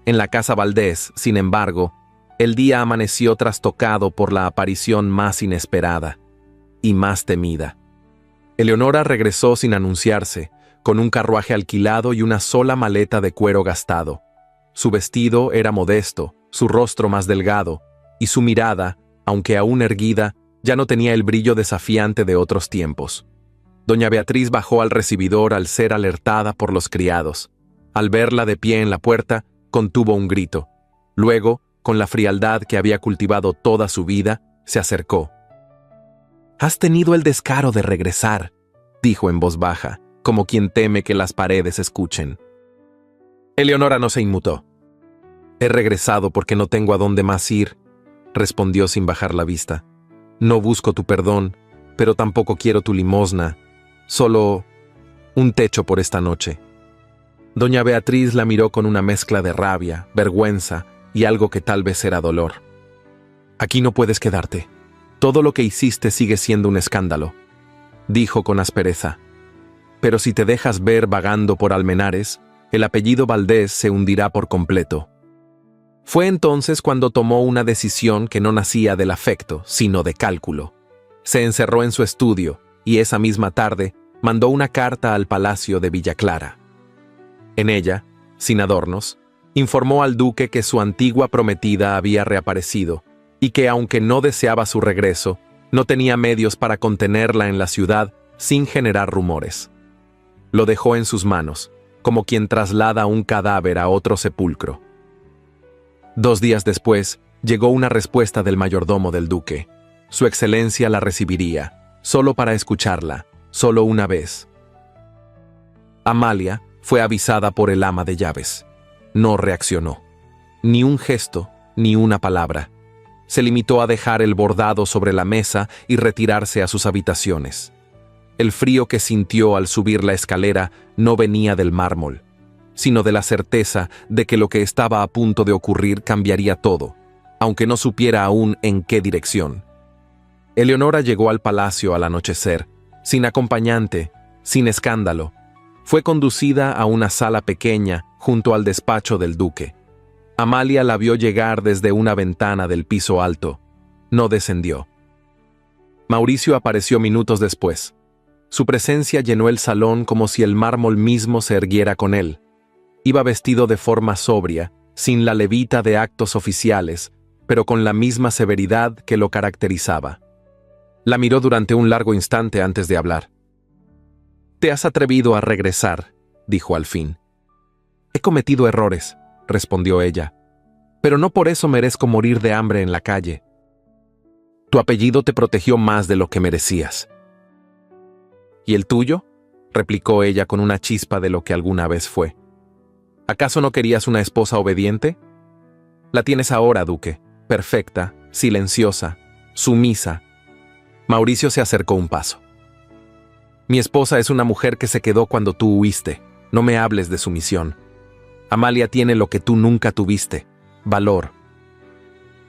En la casa Valdés, sin embargo, el día amaneció trastocado por la aparición más inesperada y más temida. Eleonora regresó sin anunciarse, con un carruaje alquilado y una sola maleta de cuero gastado. Su vestido era modesto, su rostro más delgado, y su mirada, aunque aún erguida, ya no tenía el brillo desafiante de otros tiempos. Doña Beatriz bajó al recibidor al ser alertada por los criados. Al verla de pie en la puerta, contuvo un grito. Luego, con la frialdad que había cultivado toda su vida, se acercó. «Has tenido el descaro de regresar», dijo en voz baja, como quien teme que las paredes escuchen. Eleonora no se inmutó. «He regresado porque no tengo a dónde más ir», respondió sin bajar la vista. «No busco tu perdón, pero tampoco quiero tu limosna. Solo un techo por esta noche». Doña Beatriz la miró con una mezcla de rabia, vergüenza y algo que tal vez era dolor. «Aquí no puedes quedarte. Todo lo que hiciste sigue siendo un escándalo», dijo con aspereza. «Pero si te dejas ver vagando por Almenares, el apellido Valdés se hundirá por completo». Fue entonces cuando tomó una decisión que no nacía del afecto, sino de cálculo. Se encerró en su estudio y esa misma tarde mandó una carta al palacio de Villa Clara. En ella, sin adornos, informó al duque que su antigua prometida había reaparecido y que, aunque no deseaba su regreso, no tenía medios para contenerla en la ciudad sin generar rumores. Lo dejó en sus manos, como quien traslada un cadáver a otro sepulcro. 2 días después, llegó una respuesta del mayordomo del duque. Su excelencia la recibiría, solo para escucharla, solo una vez. Amalia fue avisada por el ama de llaves. No reaccionó. Ni un gesto, ni una palabra. Se limitó a dejar el bordado sobre la mesa y retirarse a sus habitaciones. El frío que sintió al subir la escalera no venía del mármol, sino de la certeza de que lo que estaba a punto de ocurrir cambiaría todo, aunque no supiera aún en qué dirección. Eleonora llegó al palacio al anochecer, sin acompañante, sin escándalo. Fue conducida a una sala pequeña junto al despacho del duque. Amalia la vio llegar desde una ventana del piso alto. No descendió. Mauricio apareció minutos después. Su presencia llenó el salón como si el mármol mismo se erguiera con él. Iba vestido de forma sobria, sin la levita de actos oficiales, pero con la misma severidad que lo caracterizaba. La miró durante un largo instante antes de hablar. «Te has atrevido a regresar», dijo al fin. «He cometido errores», respondió ella, «pero no por eso merezco morir de hambre en la calle. Tu apellido te protegió más de lo que merecías». «¿Y el tuyo?», replicó ella con una chispa de lo que alguna vez fue. «¿Acaso no querías una esposa obediente? La tienes ahora, duque, perfecta, silenciosa, sumisa». Mauricio se acercó un paso. «Mi esposa es una mujer que se quedó cuando tú huiste. No me hables de sumisión. Amalia tiene lo que tú nunca tuviste, valor».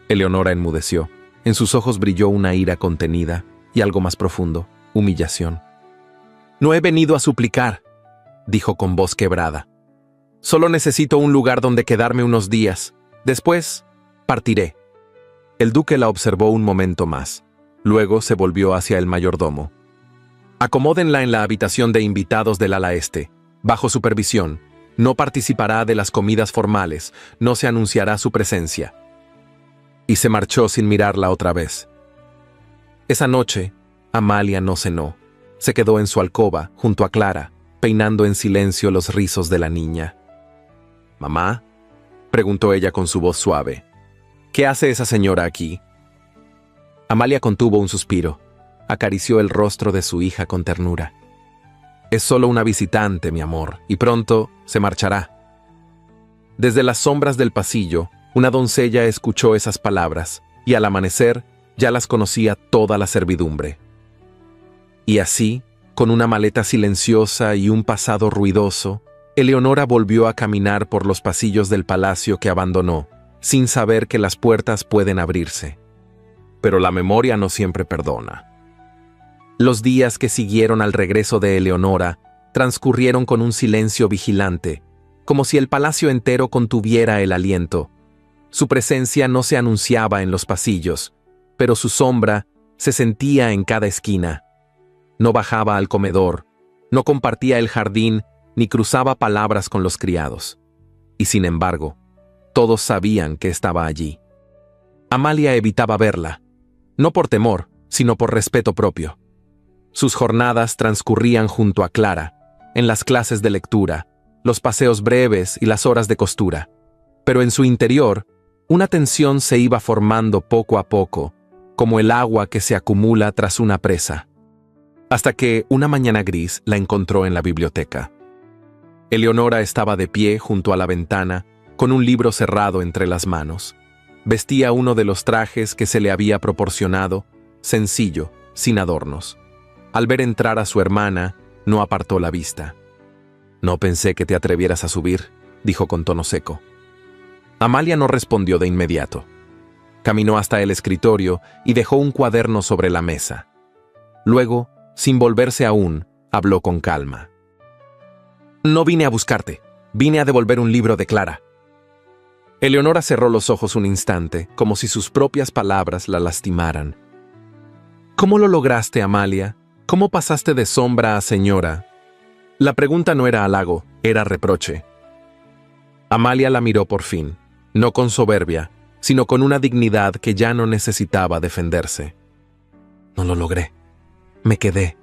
Eleonora enmudeció. En sus ojos brilló una ira contenida y algo más profundo, humillación. «No he venido a suplicar», dijo con voz quebrada. «Solo necesito un lugar donde quedarme unos días. Después, partiré». El duque la observó un momento más. Luego se volvió hacia el mayordomo. Acomódenla en la habitación de invitados del ala este, bajo supervisión. No participará de las comidas formales, no se anunciará su presencia. Y se marchó sin mirarla otra vez. Esa noche, Amalia no cenó. Se quedó en su alcoba, junto a Clara, peinando en silencio los rizos de la niña. «¿Mamá?», preguntó ella con su voz suave. «¿Qué hace esa señora aquí?». Amalia contuvo un suspiro. Acarició el rostro de su hija con ternura. «Es solo una visitante, mi amor, y pronto se marchará». Desde las sombras del pasillo, una doncella escuchó esas palabras, y al amanecer ya las conocía toda la servidumbre. Y así, con una maleta silenciosa y un pasado ruidoso, Eleonora volvió a caminar por los pasillos del palacio que abandonó, sin saber que las puertas pueden abrirse. Pero la memoria no siempre perdona. Los días que siguieron al regreso de Eleonora transcurrieron con un silencio vigilante, como si el palacio entero contuviera el aliento. Su presencia no se anunciaba en los pasillos, pero su sombra se sentía en cada esquina. No bajaba al comedor, no compartía el jardín, ni cruzaba palabras con los criados. Y sin embargo, todos sabían que estaba allí. Amalia evitaba verla, no por temor, sino por respeto propio. Sus jornadas transcurrían junto a Clara, en las clases de lectura, los paseos breves y las horas de costura. Pero en su interior, una tensión se iba formando poco a poco, como el agua que se acumula tras una presa. Hasta que una mañana gris la encontró en la biblioteca. Eleonora estaba de pie junto a la ventana, con un libro cerrado entre las manos. Vestía uno de los trajes que se le había proporcionado, sencillo, sin adornos. Al ver entrar a su hermana, no apartó la vista. «No pensé que te atrevieras a subir», dijo con tono seco. Amalia no respondió de inmediato. Caminó hasta el escritorio y dejó un cuaderno sobre la mesa. Luego, sin volverse aún, habló con calma. «No vine a buscarte, vine a devolver un libro de Clara». Eleonora cerró los ojos un instante, como si sus propias palabras la lastimaran. «¿Cómo lo lograste, Amalia? ¿Cómo pasaste de sombra a señora?». La pregunta no era halago, era reproche. Amalia la miró por fin, no con soberbia, sino con una dignidad que ya no necesitaba defenderse. «No lo logré. Me quedé.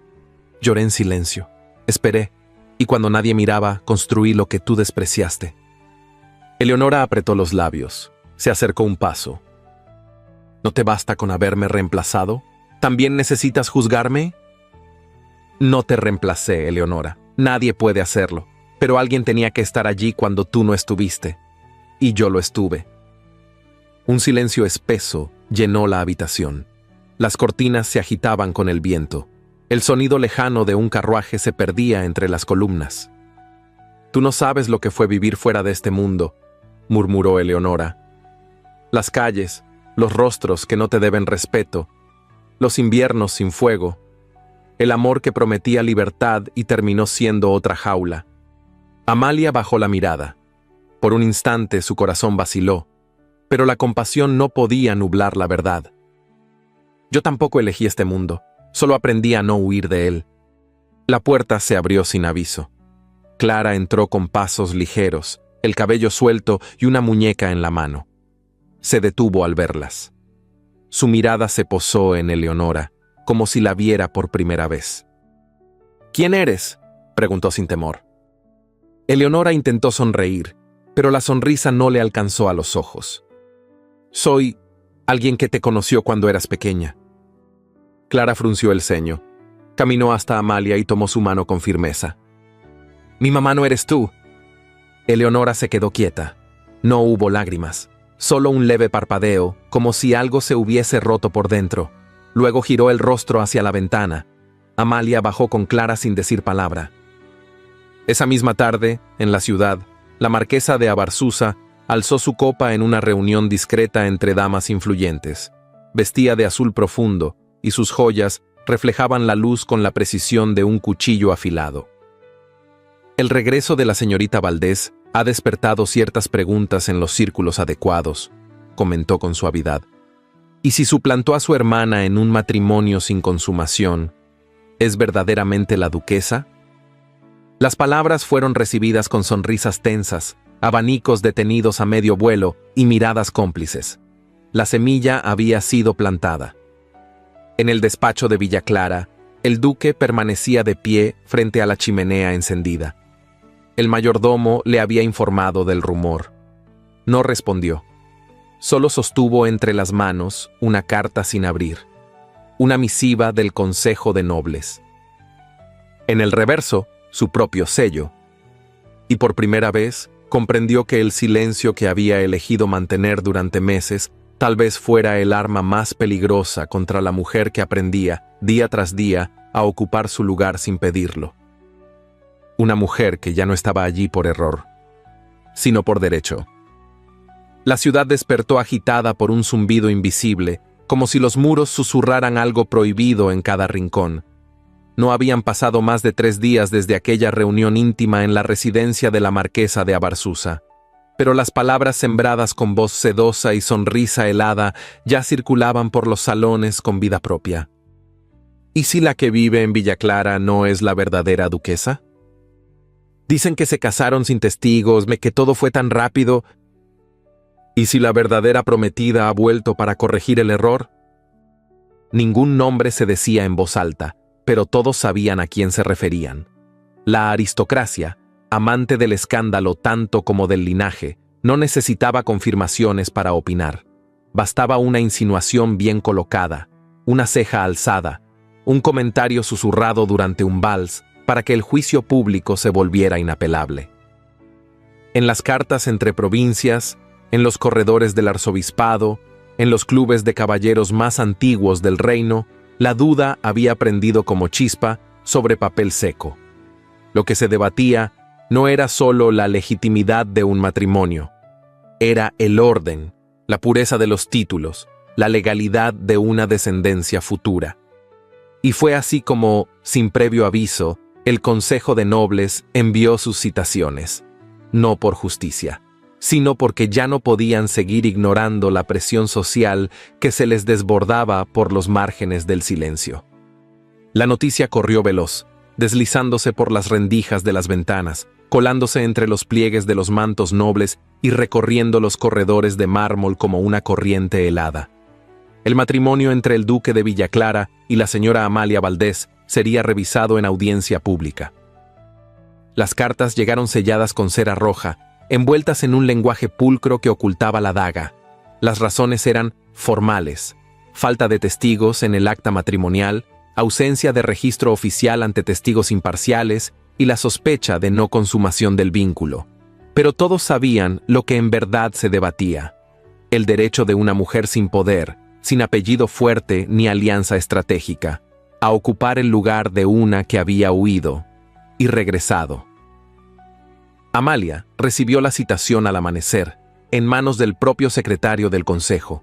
Lloré en silencio. Esperé. Y cuando nadie miraba, construí lo que tú despreciaste». Eleonora apretó los labios. Se acercó un paso. «¿No te basta con haberme reemplazado? ¿También necesitas juzgarme?». «No te reemplacé, Eleonora. Nadie puede hacerlo. Pero alguien tenía que estar allí cuando tú no estuviste. Y yo lo estuve». Un silencio espeso llenó la habitación. Las cortinas se agitaban con el viento. El sonido lejano de un carruaje se perdía entre las columnas. «Tú no sabes lo que fue vivir fuera de este mundo», murmuró Eleonora. «Las calles, los rostros que no te deben respeto, los inviernos sin fuego, el amor que prometía libertad y terminó siendo otra jaula». Amalia bajó la mirada. Por un instante su corazón vaciló, pero la compasión no podía nublar la verdad. «Yo tampoco elegí este mundo, solo aprendí a no huir de él». La puerta se abrió sin aviso. Clara entró con pasos ligeros, el cabello suelto y una muñeca en la mano. Se detuvo al verlas. Su mirada se posó en Eleonora, como si la viera por primera vez. «¿Quién eres?», preguntó sin temor. Eleonora intentó sonreír, pero la sonrisa no le alcanzó a los ojos. «Soy alguien que te conoció cuando eras pequeña». Clara frunció el ceño. Caminó hasta Amalia y tomó su mano con firmeza. «Mi mamá no eres tú». Eleonora se quedó quieta. No hubo lágrimas, solo un leve parpadeo, como si algo se hubiese roto por dentro. Luego giró el rostro hacia la ventana. Amalia bajó con Clara sin decir palabra. Esa misma tarde, en la ciudad, la marquesa de Abarzuza alzó su copa en una reunión discreta entre damas influyentes. Vestía de azul profundo, y sus joyas reflejaban la luz con la precisión de un cuchillo afilado. El regreso de la señorita Valdés ha despertado ciertas preguntas en los círculos adecuados, comentó con suavidad. ¿Y si suplantó a su hermana en un matrimonio sin consumación, es verdaderamente la duquesa? Las palabras fueron recibidas con sonrisas tensas, abanicos detenidos a medio vuelo y miradas cómplices. La semilla había sido plantada. En el despacho de Villa Clara, el duque permanecía de pie frente a la chimenea encendida. El mayordomo le había informado del rumor. No respondió. Solo sostuvo entre las manos una carta sin abrir, una misiva del Consejo de Nobles. En el reverso, su propio sello. Y por primera vez, comprendió que el silencio que había elegido mantener durante meses tal vez fuera el arma más peligrosa contra la mujer que aprendía, día tras día, a ocupar su lugar sin pedirlo. Una mujer que ya no estaba allí por error, sino por derecho. La ciudad despertó agitada por un zumbido invisible, como si los muros susurraran algo prohibido en cada rincón. No habían pasado más de 3 días desde aquella reunión íntima en la residencia de la marquesa de Abarzuza, pero las palabras sembradas con voz sedosa y sonrisa helada ya circulaban por los salones con vida propia. ¿Y si la que vive en Villa Clara no es la verdadera duquesa? Dicen que se casaron sin testigos, que todo fue tan rápido. ¿Y si la verdadera prometida ha vuelto para corregir el error? Ningún nombre se decía en voz alta, pero todos sabían a quién se referían. La aristocracia, amante del escándalo tanto como del linaje, no necesitaba confirmaciones para opinar. Bastaba una insinuación bien colocada, una ceja alzada, un comentario susurrado durante un vals para que el juicio público se volviera inapelable. En las cartas entre provincias, en los corredores del arzobispado, en los clubes de caballeros más antiguos del reino, la duda había prendido como chispa sobre papel seco. Lo que se debatía no era solo la legitimidad de un matrimonio, era el orden, la pureza de los títulos, la legalidad de una descendencia futura. Y fue así como, sin previo aviso, el Consejo de Nobles envió sus citaciones, no por justicia, sino porque ya no podían seguir ignorando la presión social que se les desbordaba por los márgenes del silencio. La noticia corrió veloz, deslizándose por las rendijas de las ventanas, colándose entre los pliegues de los mantos nobles y recorriendo los corredores de mármol como una corriente helada. El matrimonio entre el duque de Villa Clara y la señora Amalia Valdés sería revisado en audiencia pública. Las cartas llegaron selladas con cera roja, envueltas en un lenguaje pulcro que ocultaba la daga. Las razones eran formales: falta de testigos en el acta matrimonial, ausencia de registro oficial ante testigos imparciales y la sospecha de no consumación del vínculo. Pero todos sabían lo que en verdad se debatía: el derecho de una mujer sin poder, sin apellido fuerte ni alianza estratégica, a ocupar el lugar de una que había huido y regresado. Amalia recibió la citación al amanecer, en manos del propio secretario del consejo.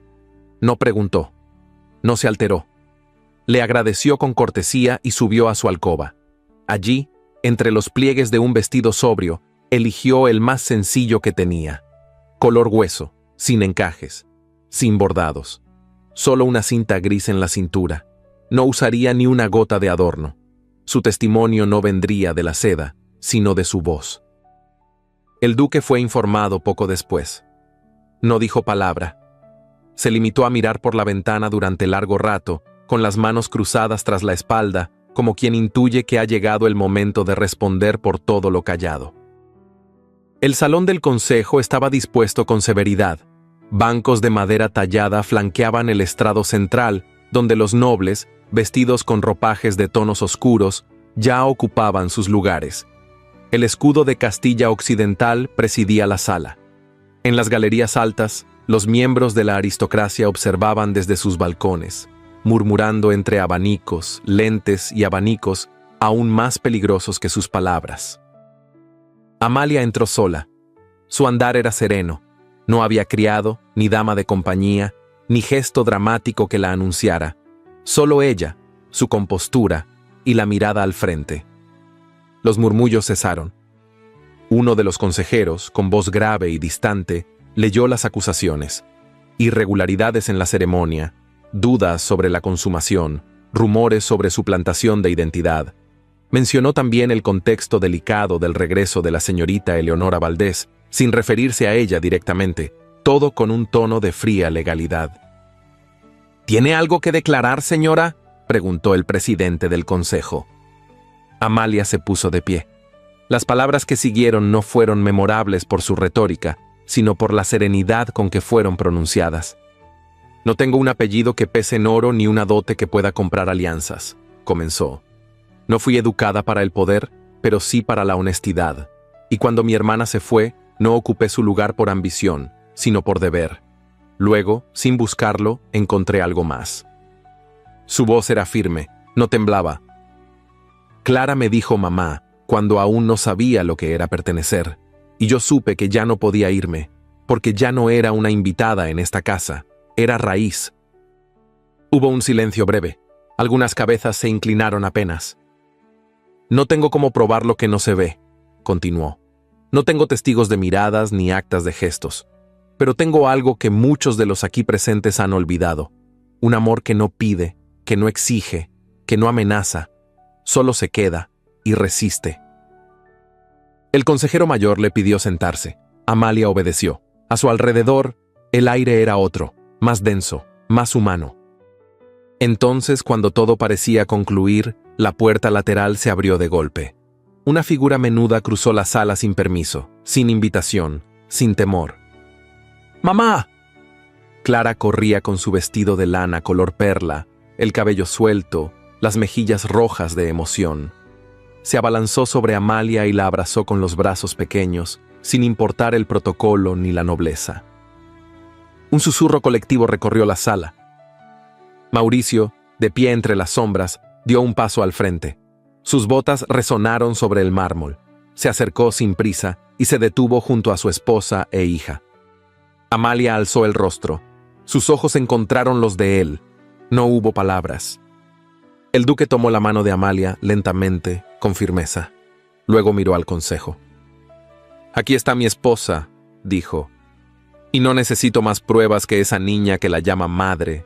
No preguntó, no se alteró. Le agradeció con cortesía y subió a su alcoba. Allí, entre los pliegues de un vestido sobrio, eligió el más sencillo que tenía. Color hueso, sin encajes, sin bordados. Solo una cinta gris en la cintura. No usaría ni una gota de adorno. Su testimonio no vendría de la seda, sino de su voz. El duque fue informado poco después. No dijo palabra. Se limitó a mirar por la ventana durante largo rato, con las manos cruzadas tras la espalda, como quien intuye que ha llegado el momento de responder por todo lo callado. El salón del consejo estaba dispuesto con severidad. Bancos de madera tallada flanqueaban el estrado central, donde los nobles, vestidos con ropajes de tonos oscuros, ya ocupaban sus lugares. El escudo de Castilla Occidental presidía la sala. En las galerías altas, los miembros de la aristocracia observaban desde sus balcones, murmurando entre abanicos, lentes y abanicos aún más peligrosos que sus palabras. Amalia entró sola. Su andar era sereno. No había criado, ni dama de compañía, ni gesto dramático que la anunciara. Solo ella, su compostura y la mirada al frente. Los murmullos cesaron. Uno de los consejeros, con voz grave y distante, leyó las acusaciones: irregularidades en la ceremonia, dudas sobre la consumación, rumores sobre suplantación de identidad. Mencionó también el contexto delicado del regreso de la señorita Eleonora Valdés, sin referirse a ella directamente, todo con un tono de fría legalidad. ¿Tiene algo que declarar, señora?, preguntó el presidente del consejo. Amalia se puso de pie. Las palabras que siguieron no fueron memorables por su retórica, sino por la serenidad con que fueron pronunciadas. No tengo un apellido que pese en oro ni una dote que pueda comprar alianzas, comenzó. No fui educada para el poder, pero sí para la honestidad. Y cuando mi hermana se fue, no ocupé su lugar por ambición, sino por deber. Luego, sin buscarlo, encontré algo más. Su voz era firme, no temblaba. Clara me dijo mamá, cuando aún no sabía lo que era pertenecer, y yo supe que ya no podía irme, porque ya no era una invitada en esta casa, era raíz. Hubo un silencio breve. Algunas cabezas se inclinaron apenas. No tengo cómo probar lo que no se ve, continuó. No tengo testigos de miradas ni actas de gestos, pero tengo algo que muchos de los aquí presentes han olvidado. Un amor que no pide, que no exige, que no amenaza, solo se queda y resiste. El consejero mayor le pidió sentarse. Amalia obedeció. A su alrededor, el aire era otro, más denso, más humano. Entonces, cuando todo parecía concluir, la puerta lateral se abrió de golpe. Una figura menuda cruzó la sala sin permiso, sin invitación, sin temor. ¡Mamá! Clara corría con su vestido de lana color perla, el cabello suelto, las mejillas rojas de emoción. Se abalanzó sobre Amalia y la abrazó con los brazos pequeños, sin importar el protocolo ni la nobleza. Un susurro colectivo recorrió la sala. Mauricio, de pie entre las sombras, dio un paso al frente. Sus botas resonaron sobre el mármol. Se acercó sin prisa y se detuvo junto a su esposa e hija. Amalia alzó el rostro. Sus ojos encontraron los de él. No hubo palabras. El duque tomó la mano de Amalia lentamente, con firmeza. Luego miró al consejo. «Aquí está mi esposa», dijo. «Y no necesito más pruebas que esa niña que la llama madre,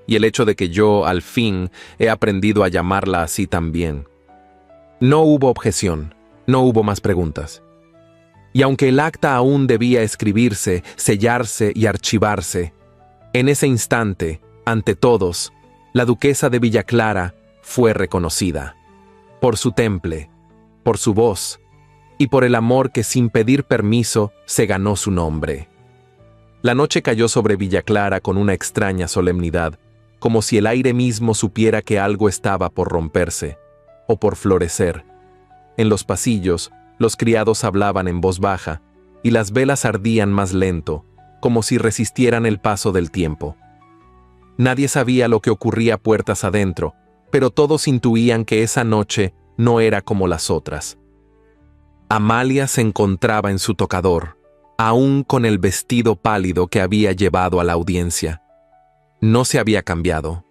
y el hecho de que yo, al fin, he aprendido a llamarla así también». No hubo objeción, no hubo más preguntas. Y aunque el acta aún debía escribirse, sellarse y archivarse, en ese instante, ante todos, la duquesa de Villaclara fue reconocida. Por su temple, por su voz, y por el amor que sin pedir permiso se ganó su nombre. La noche cayó sobre Villaclara con una extraña solemnidad, como si el aire mismo supiera que algo estaba por romperse, o por florecer. En los pasillos, los criados hablaban en voz baja, y las velas ardían más lento, como si resistieran el paso del tiempo. Nadie sabía lo que ocurría puertas adentro, pero todos intuían que esa noche no era como las otras. Amalia se encontraba en su tocador, aún con el vestido pálido que había llevado a la audiencia. No se había cambiado.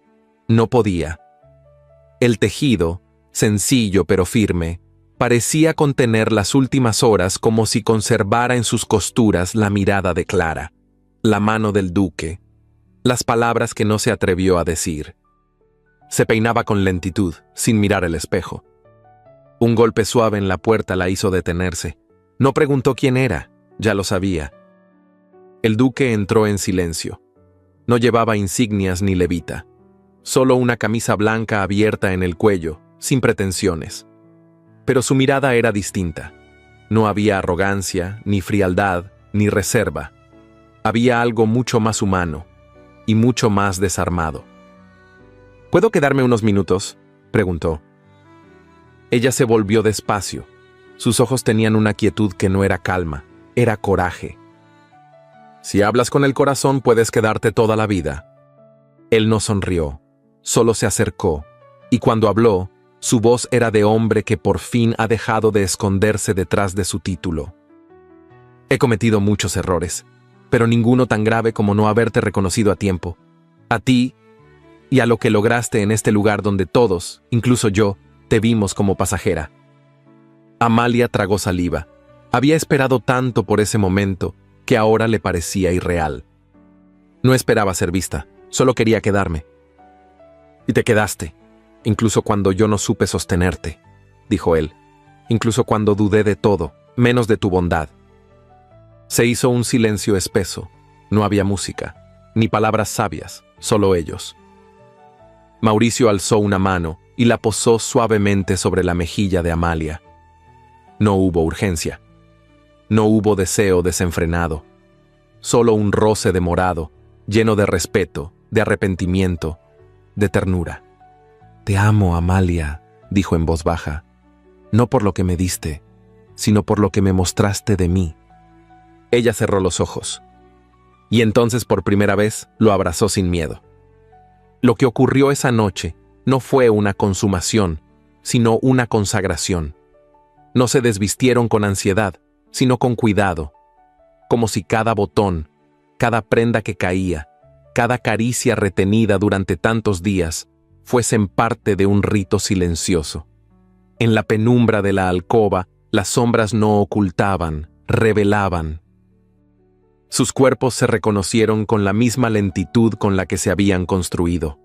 No podía. El tejido, sencillo pero firme, parecía contener las últimas horas como si conservara en sus costuras la mirada de Clara, la mano del duque, las palabras que no se atrevió a decir. Se peinaba con lentitud, sin mirar el espejo. Un golpe suave en la puerta la hizo detenerse. No preguntó quién era, ya lo sabía. El duque entró en silencio. No llevaba insignias ni levita, solo una camisa blanca abierta en el cuello, sin pretensiones. Pero su mirada era distinta. No había arrogancia, ni frialdad, ni reserva. Había algo mucho más humano y mucho más desarmado. ¿Puedo quedarme unos minutos?, preguntó. Ella se volvió despacio. Sus ojos tenían una quietud que no era calma, era coraje. «Si hablas con el corazón, puedes quedarte toda la vida». Él no sonrió, solo se acercó, y cuando habló, su voz era de hombre que por fin ha dejado de esconderse detrás de su título. «He cometido muchos errores, pero ninguno tan grave como no haberte reconocido a tiempo. A ti y a lo que lograste en este lugar donde todos, incluso yo, te vimos como pasajera». Amalia tragó saliva. Había esperado tanto por ese momento que ahora le parecía irreal. No esperaba ser vista, solo quería quedarme. Y te quedaste, incluso cuando yo no supe sostenerte, dijo él, incluso cuando dudé de todo, menos de tu bondad. Se hizo un silencio espeso. No había música, ni palabras sabias, solo ellos. Mauricio alzó una mano y la posó suavemente sobre la mejilla de Amalia. No hubo urgencia. No hubo deseo desenfrenado. Solo un roce demorado, lleno de respeto, de arrepentimiento, de ternura. Te amo, Amalia, dijo en voz baja, no por lo que me diste, sino por lo que me mostraste de mí. Ella cerró los ojos. Y entonces por primera vez lo abrazó sin miedo. Lo que ocurrió esa noche no fue una consumación, sino una consagración. No se desvistieron con ansiedad, sino con cuidado, como si cada botón, cada prenda que caía, cada caricia retenida durante tantos días, fuesen parte de un rito silencioso. En la penumbra de la alcoba, las sombras no ocultaban, revelaban. Sus cuerpos se reconocieron con la misma lentitud con la que se habían construido.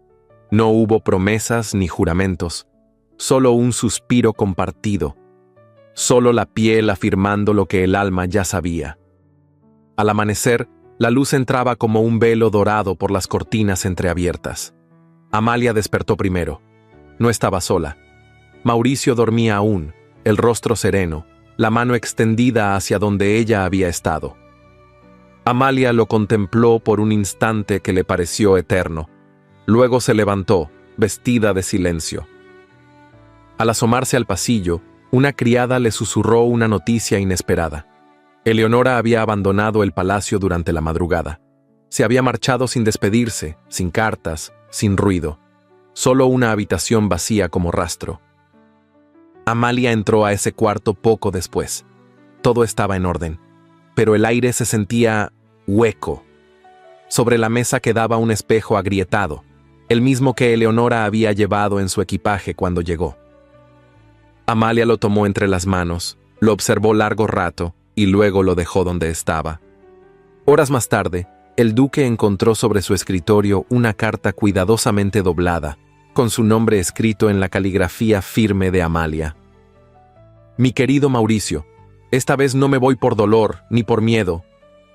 No hubo promesas ni juramentos, solo un suspiro compartido, solo la piel afirmando lo que el alma ya sabía. Al amanecer, la luz entraba como un velo dorado por las cortinas entreabiertas. Amalia despertó primero. No estaba sola. Mauricio dormía aún, el rostro sereno, la mano extendida hacia donde ella había estado. Amalia lo contempló por un instante que le pareció eterno. Luego se levantó, vestida de silencio. Al asomarse al pasillo, una criada le susurró una noticia inesperada. Eleonora había abandonado el palacio durante la madrugada. Se había marchado sin despedirse, sin cartas, sin ruido. Solo una habitación vacía como rastro. Amalia entró a ese cuarto poco después. Todo estaba en orden, pero el aire se sentía hueco. Sobre la mesa quedaba un espejo agrietado, el mismo que Eleonora había llevado en su equipaje cuando llegó. Amalia lo tomó entre las manos, lo observó largo rato y luego lo dejó donde estaba. Horas más tarde, el duque encontró sobre su escritorio una carta cuidadosamente doblada, con su nombre escrito en la caligrafía firme de Amalia. Mi querido Mauricio, esta vez no me voy por dolor ni por miedo.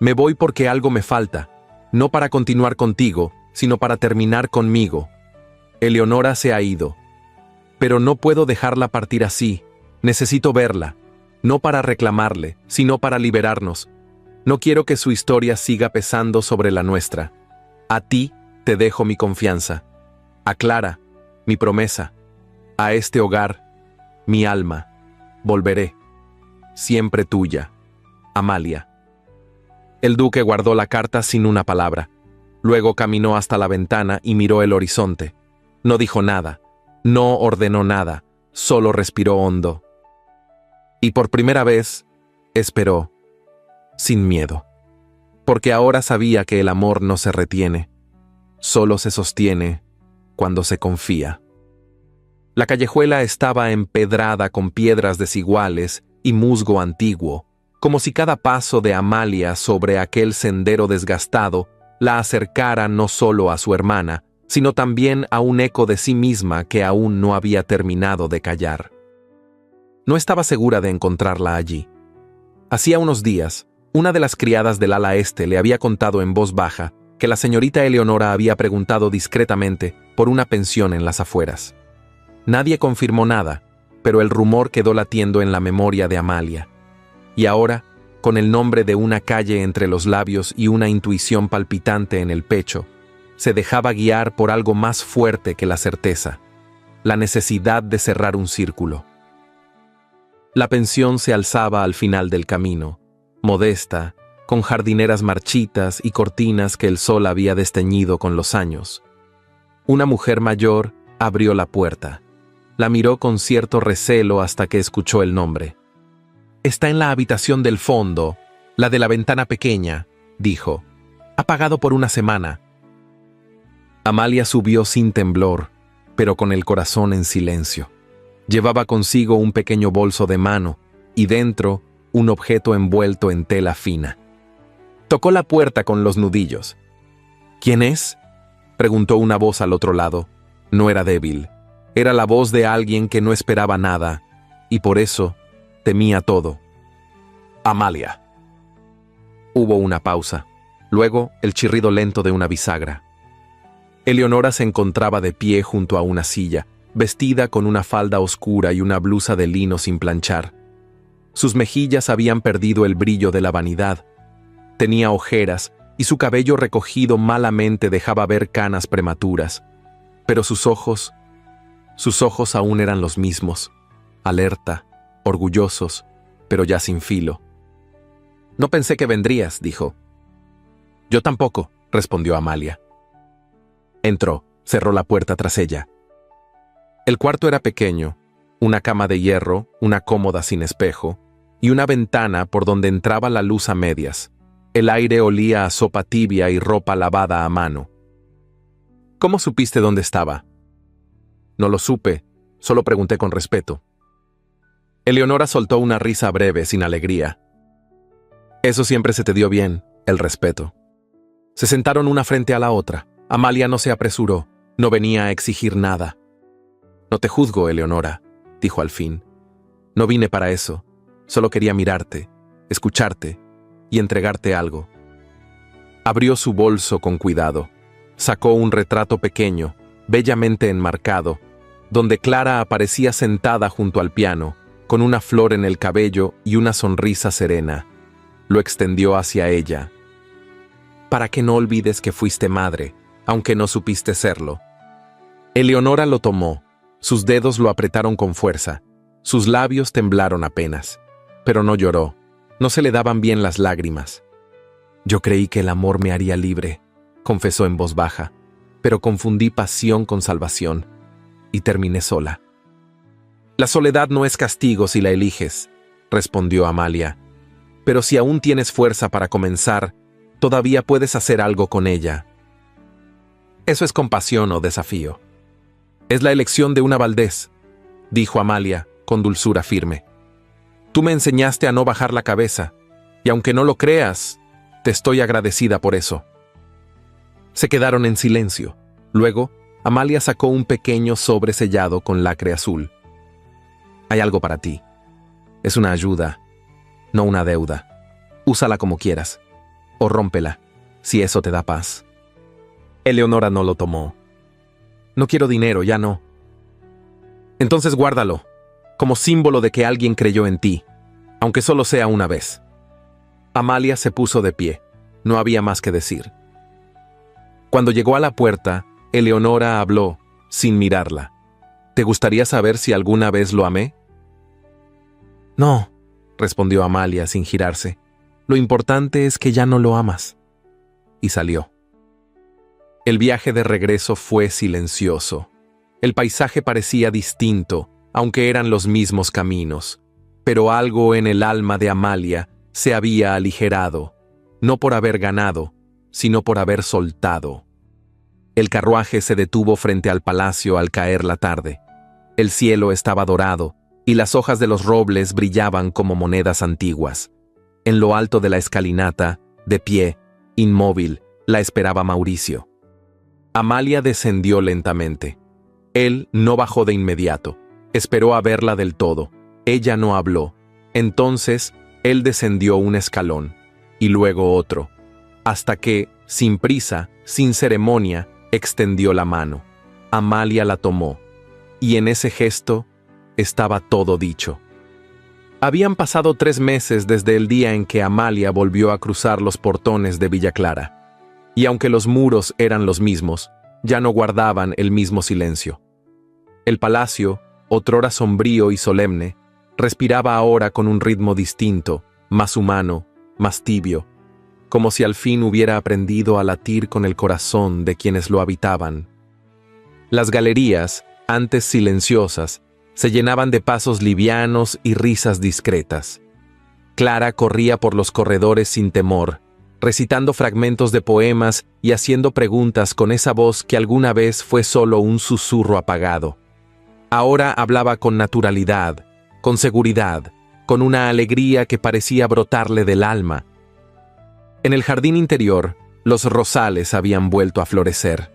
Me voy porque algo me falta, no para continuar contigo, sino para terminar conmigo. Eleonora se ha ido, pero no puedo dejarla partir así. Necesito verla, no para reclamarle, sino para liberarnos. No quiero que su historia siga pesando sobre la nuestra. A ti te dejo mi confianza. A Clara, mi promesa. A este hogar, mi alma. Volveré. Siempre tuya, Amalia. El duque guardó la carta sin una palabra. Luego caminó hasta la ventana y miró el horizonte. No dijo nada, no ordenó nada, solo respiró hondo. Y por primera vez, esperó, sin miedo. Porque ahora sabía que el amor no se retiene, solo se sostiene cuando se confía. La callejuela estaba empedrada con piedras desiguales y musgo antiguo, como si cada paso de Amalia sobre aquel sendero desgastado la acercara no solo a su hermana, sino también a un eco de sí misma que aún no había terminado de callar. No estaba segura de encontrarla allí. Hacía unos días, una de las criadas del ala este le había contado en voz baja que la señorita Eleonora había preguntado discretamente por una pensión en las afueras. Nadie confirmó nada, pero el rumor quedó latiendo en la memoria de Amalia. Y ahora, con el nombre de una calle entre los labios y una intuición palpitante en el pecho, se dejaba guiar por algo más fuerte que la certeza, la necesidad de cerrar un círculo. La pensión se alzaba al final del camino, modesta, con jardineras marchitas y cortinas que el sol había desteñido con los años. Una mujer mayor abrió la puerta. La miró con cierto recelo hasta que escuchó el nombre. «Está en la habitación del fondo, la de la ventana pequeña», dijo. «Ha pagado por una semana». Amalia subió sin temblor, pero con el corazón en silencio. Llevaba consigo un pequeño bolso de mano y dentro un objeto envuelto en tela fina. Tocó la puerta con los nudillos. «¿Quién es?», preguntó una voz al otro lado. No era débil, era la voz de alguien que no esperaba nada, y por eso temía todo. Amalia. Hubo una pausa, luego el chirrido lento de una bisagra. Eleonora se encontraba de pie junto a una silla, vestida con una falda oscura y una blusa de lino sin planchar. Sus mejillas habían perdido el brillo de la vanidad. Tenía ojeras y su cabello recogido malamente dejaba ver canas prematuras. Pero sus ojos aún eran los mismos, alerta, orgullosos, pero ya sin filo. «No pensé que vendrías», dijo. «Yo tampoco», respondió Amalia. Entró, cerró la puerta tras ella. El cuarto era pequeño, una cama de hierro, una cómoda sin espejo, y una ventana por donde entraba la luz a medias. El aire olía a sopa tibia y ropa lavada a mano. «¿Cómo supiste dónde estaba?» «No lo supe, solo pregunté con respeto». Eleonora soltó una risa breve, sin alegría. «Eso siempre se te dio bien, el respeto». Se sentaron una frente a la otra. Amalia no se apresuró, no venía a exigir nada. «No te juzgo, Eleonora», dijo al fin. «No vine para eso, solo quería mirarte, escucharte y entregarte algo». Abrió su bolso con cuidado. Sacó un retrato pequeño, bellamente enmarcado, donde Clara aparecía sentada junto al piano, con una flor en el cabello y una sonrisa serena. Lo extendió hacia ella. «Para que no olvides que fuiste madre, aunque no supiste serlo». Eleonora lo tomó. Sus dedos lo apretaron con fuerza. Sus labios temblaron apenas. Pero no lloró. No se le daban bien las lágrimas. «Yo creí que el amor me haría libre», confesó en voz baja, «pero confundí pasión con salvación, y terminé sola». «La soledad no es castigo si la eliges», respondió Amalia. «Pero si aún tienes fuerza para comenzar, todavía puedes hacer algo con ella». «Eso es compasión o desafío». «Es la elección de una Valdés», dijo Amalia, con dulzura firme. «Tú me enseñaste a no bajar la cabeza, y aunque no lo creas, te estoy agradecida por eso». Se quedaron en silencio. Luego, Amalia sacó un pequeño sobre sellado con lacre azul. «Hay algo para ti. Es una ayuda, no una deuda. Úsala como quieras, o rómpela, si eso te da paz». Eleonora no lo tomó. «No quiero dinero, ya no». «Entonces guárdalo, como símbolo de que alguien creyó en ti, aunque solo sea una vez». Amalia se puso de pie. No había más que decir. Cuando llegó a la puerta, Eleonora habló, sin mirarla. «¿Te gustaría saber si alguna vez lo amé?» «No», respondió Amalia sin girarse. «Lo importante es que ya no lo amas». Y salió. El viaje de regreso fue silencioso. El paisaje parecía distinto, aunque eran los mismos caminos. Pero algo en el alma de Amalia se había aligerado, no por haber ganado, sino por haber soltado. El carruaje se detuvo frente al palacio al caer la tarde. El cielo estaba dorado, y las hojas de los robles brillaban como monedas antiguas. En lo alto de la escalinata, de pie, inmóvil, la esperaba Mauricio. Amalia descendió lentamente. Él no bajó de inmediato. Esperó a verla del todo. Ella no habló. Entonces, él descendió un escalón, y luego otro, hasta que, sin prisa, sin ceremonia, extendió la mano. Amalia la tomó, y en ese gesto estaba todo dicho. Habían pasado 3 meses desde el día en que Amalia volvió a cruzar los portones de Villa Clara. Y aunque los muros eran los mismos, ya no guardaban el mismo silencio. El palacio, otrora sombrío y solemne, respiraba ahora con un ritmo distinto, más humano, más tibio, como si al fin hubiera aprendido a latir con el corazón de quienes lo habitaban. Las galerías, antes silenciosas, se llenaban de pasos livianos y risas discretas. Clara corría por los corredores sin temor, recitando fragmentos de poemas y haciendo preguntas con esa voz que alguna vez fue solo un susurro apagado. Ahora hablaba con naturalidad, con seguridad, con una alegría que parecía brotarle del alma. En el jardín interior, los rosales habían vuelto a florecer.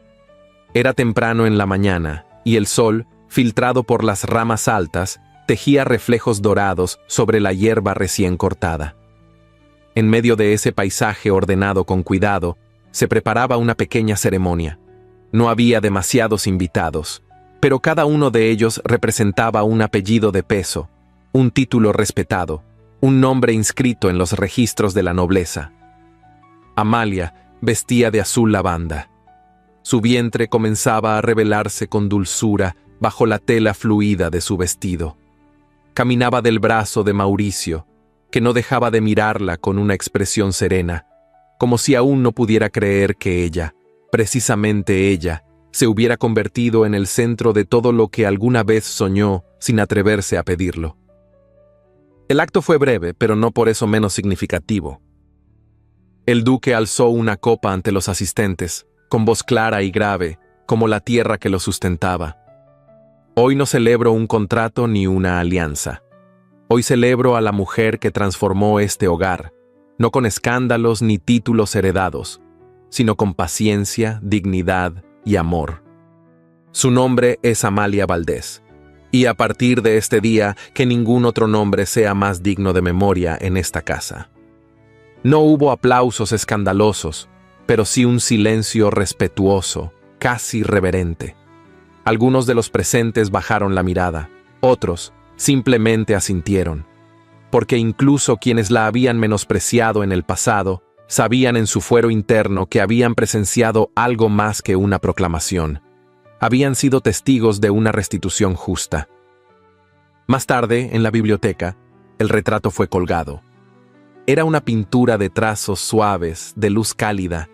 Era temprano en la mañana, y el sol, filtrado por las ramas altas, tejía reflejos dorados sobre la hierba recién cortada. En medio de ese paisaje ordenado con cuidado, se preparaba una pequeña ceremonia. No había demasiados invitados, pero cada uno de ellos representaba un apellido de peso, un título respetado, un nombre inscrito en los registros de la nobleza. Amalia vestía de azul lavanda. Su vientre comenzaba a revelarse con dulzura bajo la tela fluida de su vestido. Caminaba del brazo de Mauricio, que no dejaba de mirarla con una expresión serena, como si aún no pudiera creer que ella, precisamente ella, se hubiera convertido en el centro de todo lo que alguna vez soñó sin atreverse a pedirlo. El acto fue breve, pero no por eso menos significativo. El duque alzó una copa ante los asistentes, con voz clara y grave, como la tierra que lo sustentaba. Hoy no celebro un contrato ni una alianza. Hoy celebro a la mujer que transformó este hogar, no con escándalos ni títulos heredados, sino con paciencia, dignidad y amor. Su nombre es Amalia Valdés, y a partir de este día que ningún otro nombre sea más digno de memoria en esta casa. No hubo aplausos escandalosos, pero sí un silencio respetuoso, casi reverente. Algunos de los presentes bajaron la mirada, otros simplemente asintieron, porque incluso quienes la habían menospreciado en el pasado, sabían en su fuero interno que habían presenciado algo más que una proclamación. Habían sido testigos de una restitución justa. Más tarde, en la biblioteca, el retrato fue colgado. Era una pintura de trazos suaves, de luz cálida.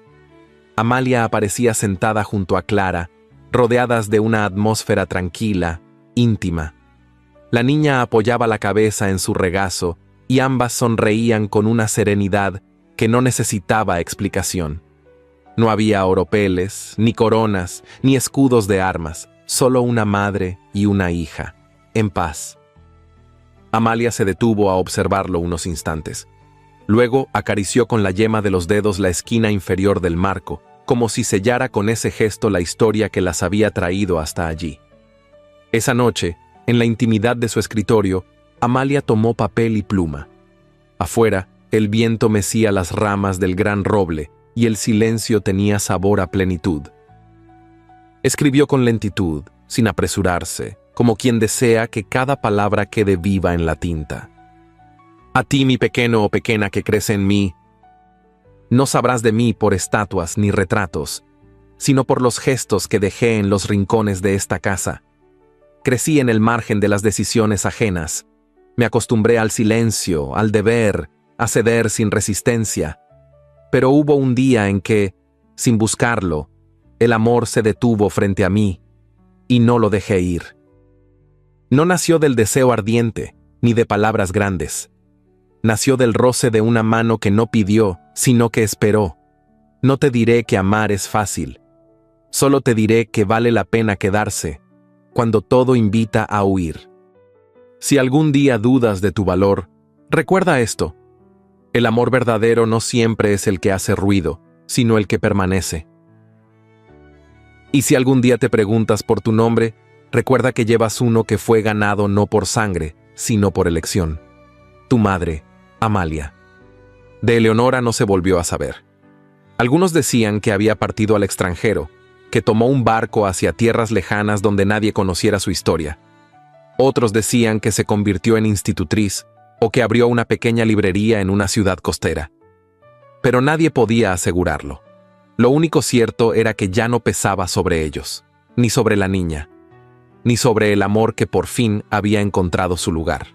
Amalia aparecía sentada junto a Clara, rodeadas de una atmósfera tranquila, íntima. La niña apoyaba la cabeza en su regazo y ambas sonreían con una serenidad que no necesitaba explicación. No había oropeles, ni coronas, ni escudos de armas, solo una madre y una hija, en paz. Amalia se detuvo a observarlo unos instantes. Luego acarició con la yema de los dedos la esquina inferior del marco, como si sellara con ese gesto la historia que las había traído hasta allí. Esa noche, en la intimidad de su escritorio, Amalia tomó papel y pluma. Afuera, el viento mecía las ramas del gran roble y el silencio tenía sabor a plenitud. Escribió con lentitud, sin apresurarse, como quien desea que cada palabra quede viva en la tinta. A ti, mi pequeño o pequeña que crece en mí, no sabrás de mí por estatuas ni retratos, sino por los gestos que dejé en los rincones de esta casa. Crecí en el margen de las decisiones ajenas. Me acostumbré al silencio, al deber, a ceder sin resistencia. Pero hubo un día en que, sin buscarlo, el amor se detuvo frente a mí, y no lo dejé ir. No nació del deseo ardiente, ni de palabras grandes. Nació del roce de una mano que no pidió, sino que esperó. No te diré que amar es fácil. Solo te diré que vale la pena quedarse, cuando todo invita a huir. Si algún día dudas de tu valor, recuerda esto. El amor verdadero no siempre es el que hace ruido, sino el que permanece. Y si algún día te preguntas por tu nombre, recuerda que llevas uno que fue ganado no por sangre, sino por elección. Tu madre, Amalia. De Eleonora no se volvió a saber. Algunos decían que había partido al extranjero, que tomó un barco hacia tierras lejanas donde nadie conociera su historia. Otros decían que se convirtió en institutriz o que abrió una pequeña librería en una ciudad costera. Pero nadie podía asegurarlo. Lo único cierto era que ya no pesaba sobre ellos, ni sobre la niña, ni sobre el amor que por fin había encontrado su lugar.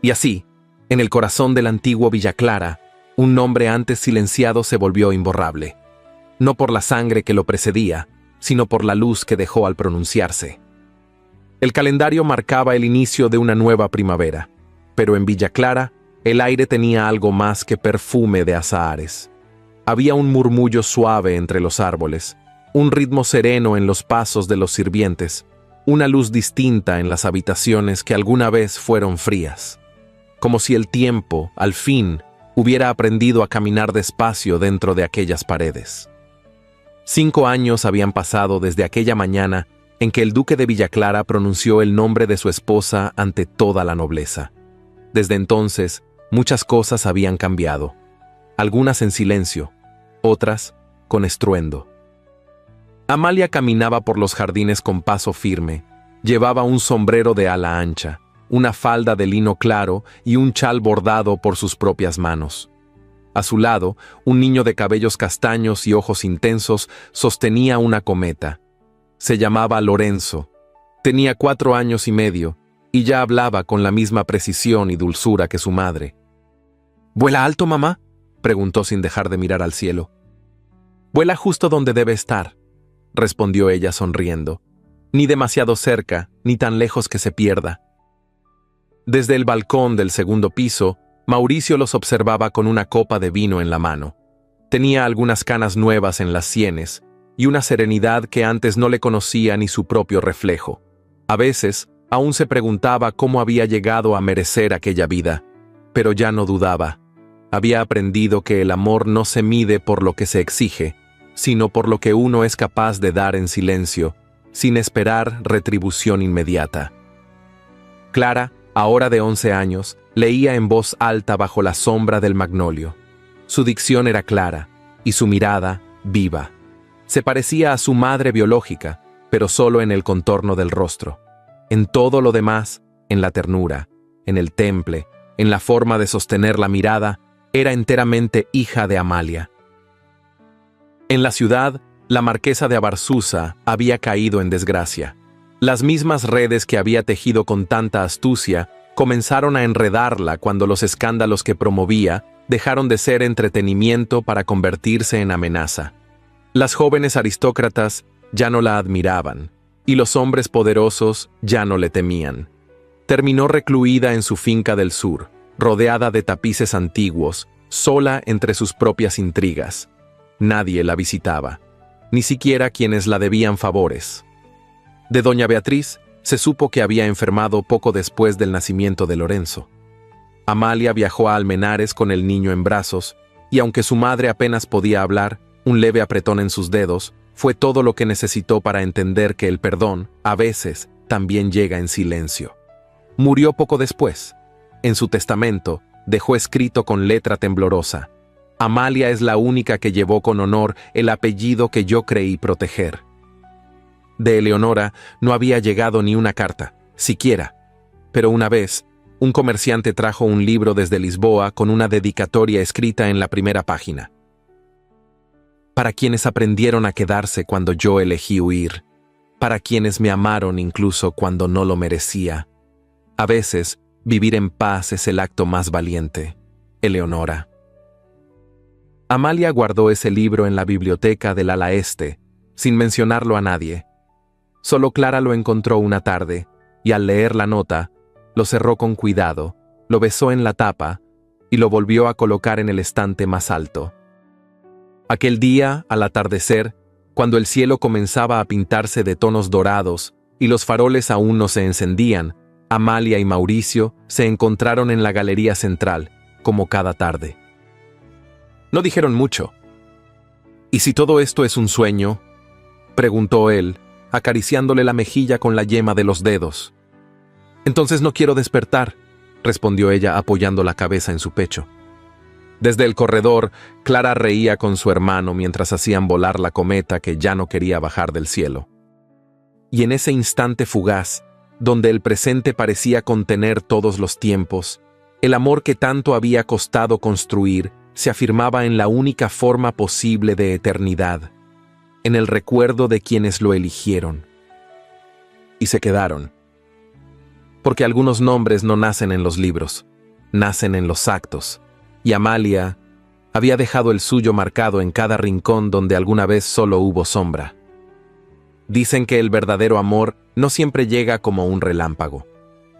Y así, en el corazón del antiguo Villa Clara, un nombre antes silenciado se volvió imborrable, no por la sangre que lo precedía, sino por la luz que dejó al pronunciarse. El calendario marcaba el inicio de una nueva primavera, pero en Villa Clara el aire tenía algo más que perfume de azahares. Había un murmullo suave entre los árboles, un ritmo sereno en los pasos de los sirvientes, una luz distinta en las habitaciones que alguna vez fueron frías, como si el tiempo, al fin, hubiera aprendido a caminar despacio dentro de aquellas paredes. 5 años habían pasado desde aquella mañana en que el duque de Villaclara pronunció el nombre de su esposa ante toda la nobleza. Desde entonces, muchas cosas habían cambiado, algunas en silencio, otras con estruendo. Amalia caminaba por los jardines con paso firme, llevaba un sombrero de ala ancha, una falda de lino claro y un chal bordado por sus propias manos. A su lado, un niño de cabellos castaños y ojos intensos sostenía una cometa. Se llamaba Lorenzo. Tenía 4 años y medio y ya hablaba con la misma precisión y dulzura que su madre. ¿Vuela alto, mamá?, preguntó sin dejar de mirar al cielo. «Vuela justo donde debe estar», respondió ella sonriendo. «Ni demasiado cerca, ni tan lejos que se pierda». Desde el balcón del segundo piso, Mauricio los observaba con una copa de vino en la mano. Tenía algunas canas nuevas en las sienes y una serenidad que antes no le conocía ni su propio reflejo. A veces, aún se preguntaba cómo había llegado a merecer aquella vida, pero ya no dudaba. Había aprendido que el amor no se mide por lo que se exige, sino por lo que uno es capaz de dar en silencio, sin esperar retribución inmediata. Clara, ahora de 11 años, leía en voz alta bajo la sombra del magnolio. Su dicción era clara, y su mirada, viva. Se parecía a su madre biológica, pero solo en el contorno del rostro. En todo lo demás, en la ternura, en el temple, en la forma de sostener la mirada, era enteramente hija de Amalia. En la ciudad, la marquesa de Abarzuza había caído en desgracia. Las mismas redes que había tejido con tanta astucia comenzaron a enredarla cuando los escándalos que promovía dejaron de ser entretenimiento para convertirse en amenaza. Las jóvenes aristócratas ya no la admiraban, y los hombres poderosos ya no le temían. Terminó recluida en su finca del sur, rodeada de tapices antiguos, sola entre sus propias intrigas. Nadie la visitaba, ni siquiera quienes la debían favores. De doña Beatriz se supo que había enfermado poco después del nacimiento de Lorenzo. Amalia viajó a Almenares con el niño en brazos, y aunque su madre apenas podía hablar, un leve apretón en sus dedos fue todo lo que necesitó para entender que el perdón, a veces, también llega en silencio. Murió poco después. En su testamento, dejó escrito con letra temblorosa: «Amalia es la única que llevó con honor el apellido que yo creí proteger». De Eleonora no había llegado ni una carta, siquiera. Pero una vez, un comerciante trajo un libro desde Lisboa con una dedicatoria escrita en la primera página. «Para quienes aprendieron a quedarse cuando yo elegí huir, para quienes me amaron incluso cuando no lo merecía. A veces, vivir en paz es el acto más valiente. Eleonora». Amalia guardó ese libro en la biblioteca del ala este, sin mencionarlo a nadie. Solo Clara lo encontró una tarde, y al leer la nota, lo cerró con cuidado, lo besó en la tapa y lo volvió a colocar en el estante más alto. Aquel día, al atardecer, cuando el cielo comenzaba a pintarse de tonos dorados y los faroles aún no se encendían, Amalia y Mauricio se encontraron en la galería central, como cada tarde. No dijeron mucho. «¿Y si todo esto es un sueño?», preguntó él, acariciándole la mejilla con la yema de los dedos. «Entonces no quiero despertar», respondió ella apoyando la cabeza en su pecho. Desde el corredor, Clara reía con su hermano mientras hacían volar la cometa que ya no quería bajar del cielo. Y en ese instante fugaz, donde el presente parecía contener todos los tiempos, el amor que tanto había costado construir se afirmaba en la única forma posible de eternidad, en el recuerdo de quienes lo eligieron. Y se quedaron. Porque algunos nombres no nacen en los libros, nacen en los actos, y Amalia había dejado el suyo marcado en cada rincón donde alguna vez solo hubo sombra. Dicen que el verdadero amor no siempre llega como un relámpago.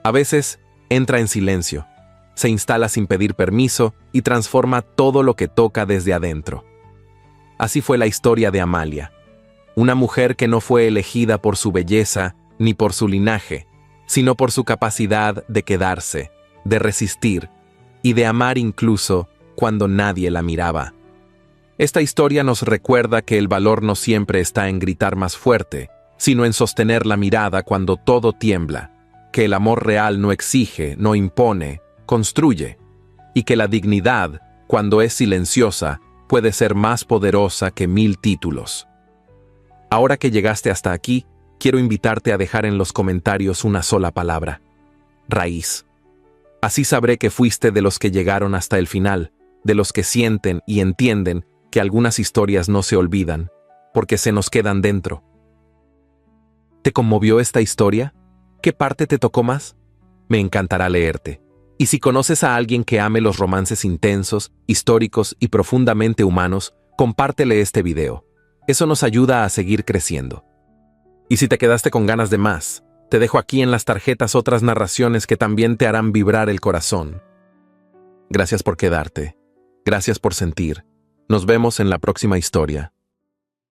A veces entra en silencio, se instala sin pedir permiso y transforma todo lo que toca desde adentro. Así fue la historia de Amalia, una mujer que no fue elegida por su belleza ni por su linaje, sino por su capacidad de quedarse, de resistir y de amar incluso cuando nadie la miraba. Esta historia nos recuerda que el valor no siempre está en gritar más fuerte, sino en sostener la mirada cuando todo tiembla, que el amor real no exige, no impone, construye, y que la dignidad, cuando es silenciosa, puede ser más poderosa que 1000 títulos. Ahora que llegaste hasta aquí, quiero invitarte a dejar en los comentarios una sola palabra: raíz. Así sabré que fuiste de los que llegaron hasta el final, de los que sienten y entienden que algunas historias no se olvidan, porque se nos quedan dentro. ¿Te conmovió esta historia? ¿Qué parte te tocó más? Me encantará leerte. Y si conoces a alguien que ame los romances intensos, históricos y profundamente humanos, compártele este video. Eso nos ayuda a seguir creciendo. Y si te quedaste con ganas de más, te dejo aquí en las tarjetas otras narraciones que también te harán vibrar el corazón. Gracias por quedarte. Gracias por sentir. Nos vemos en la próxima historia.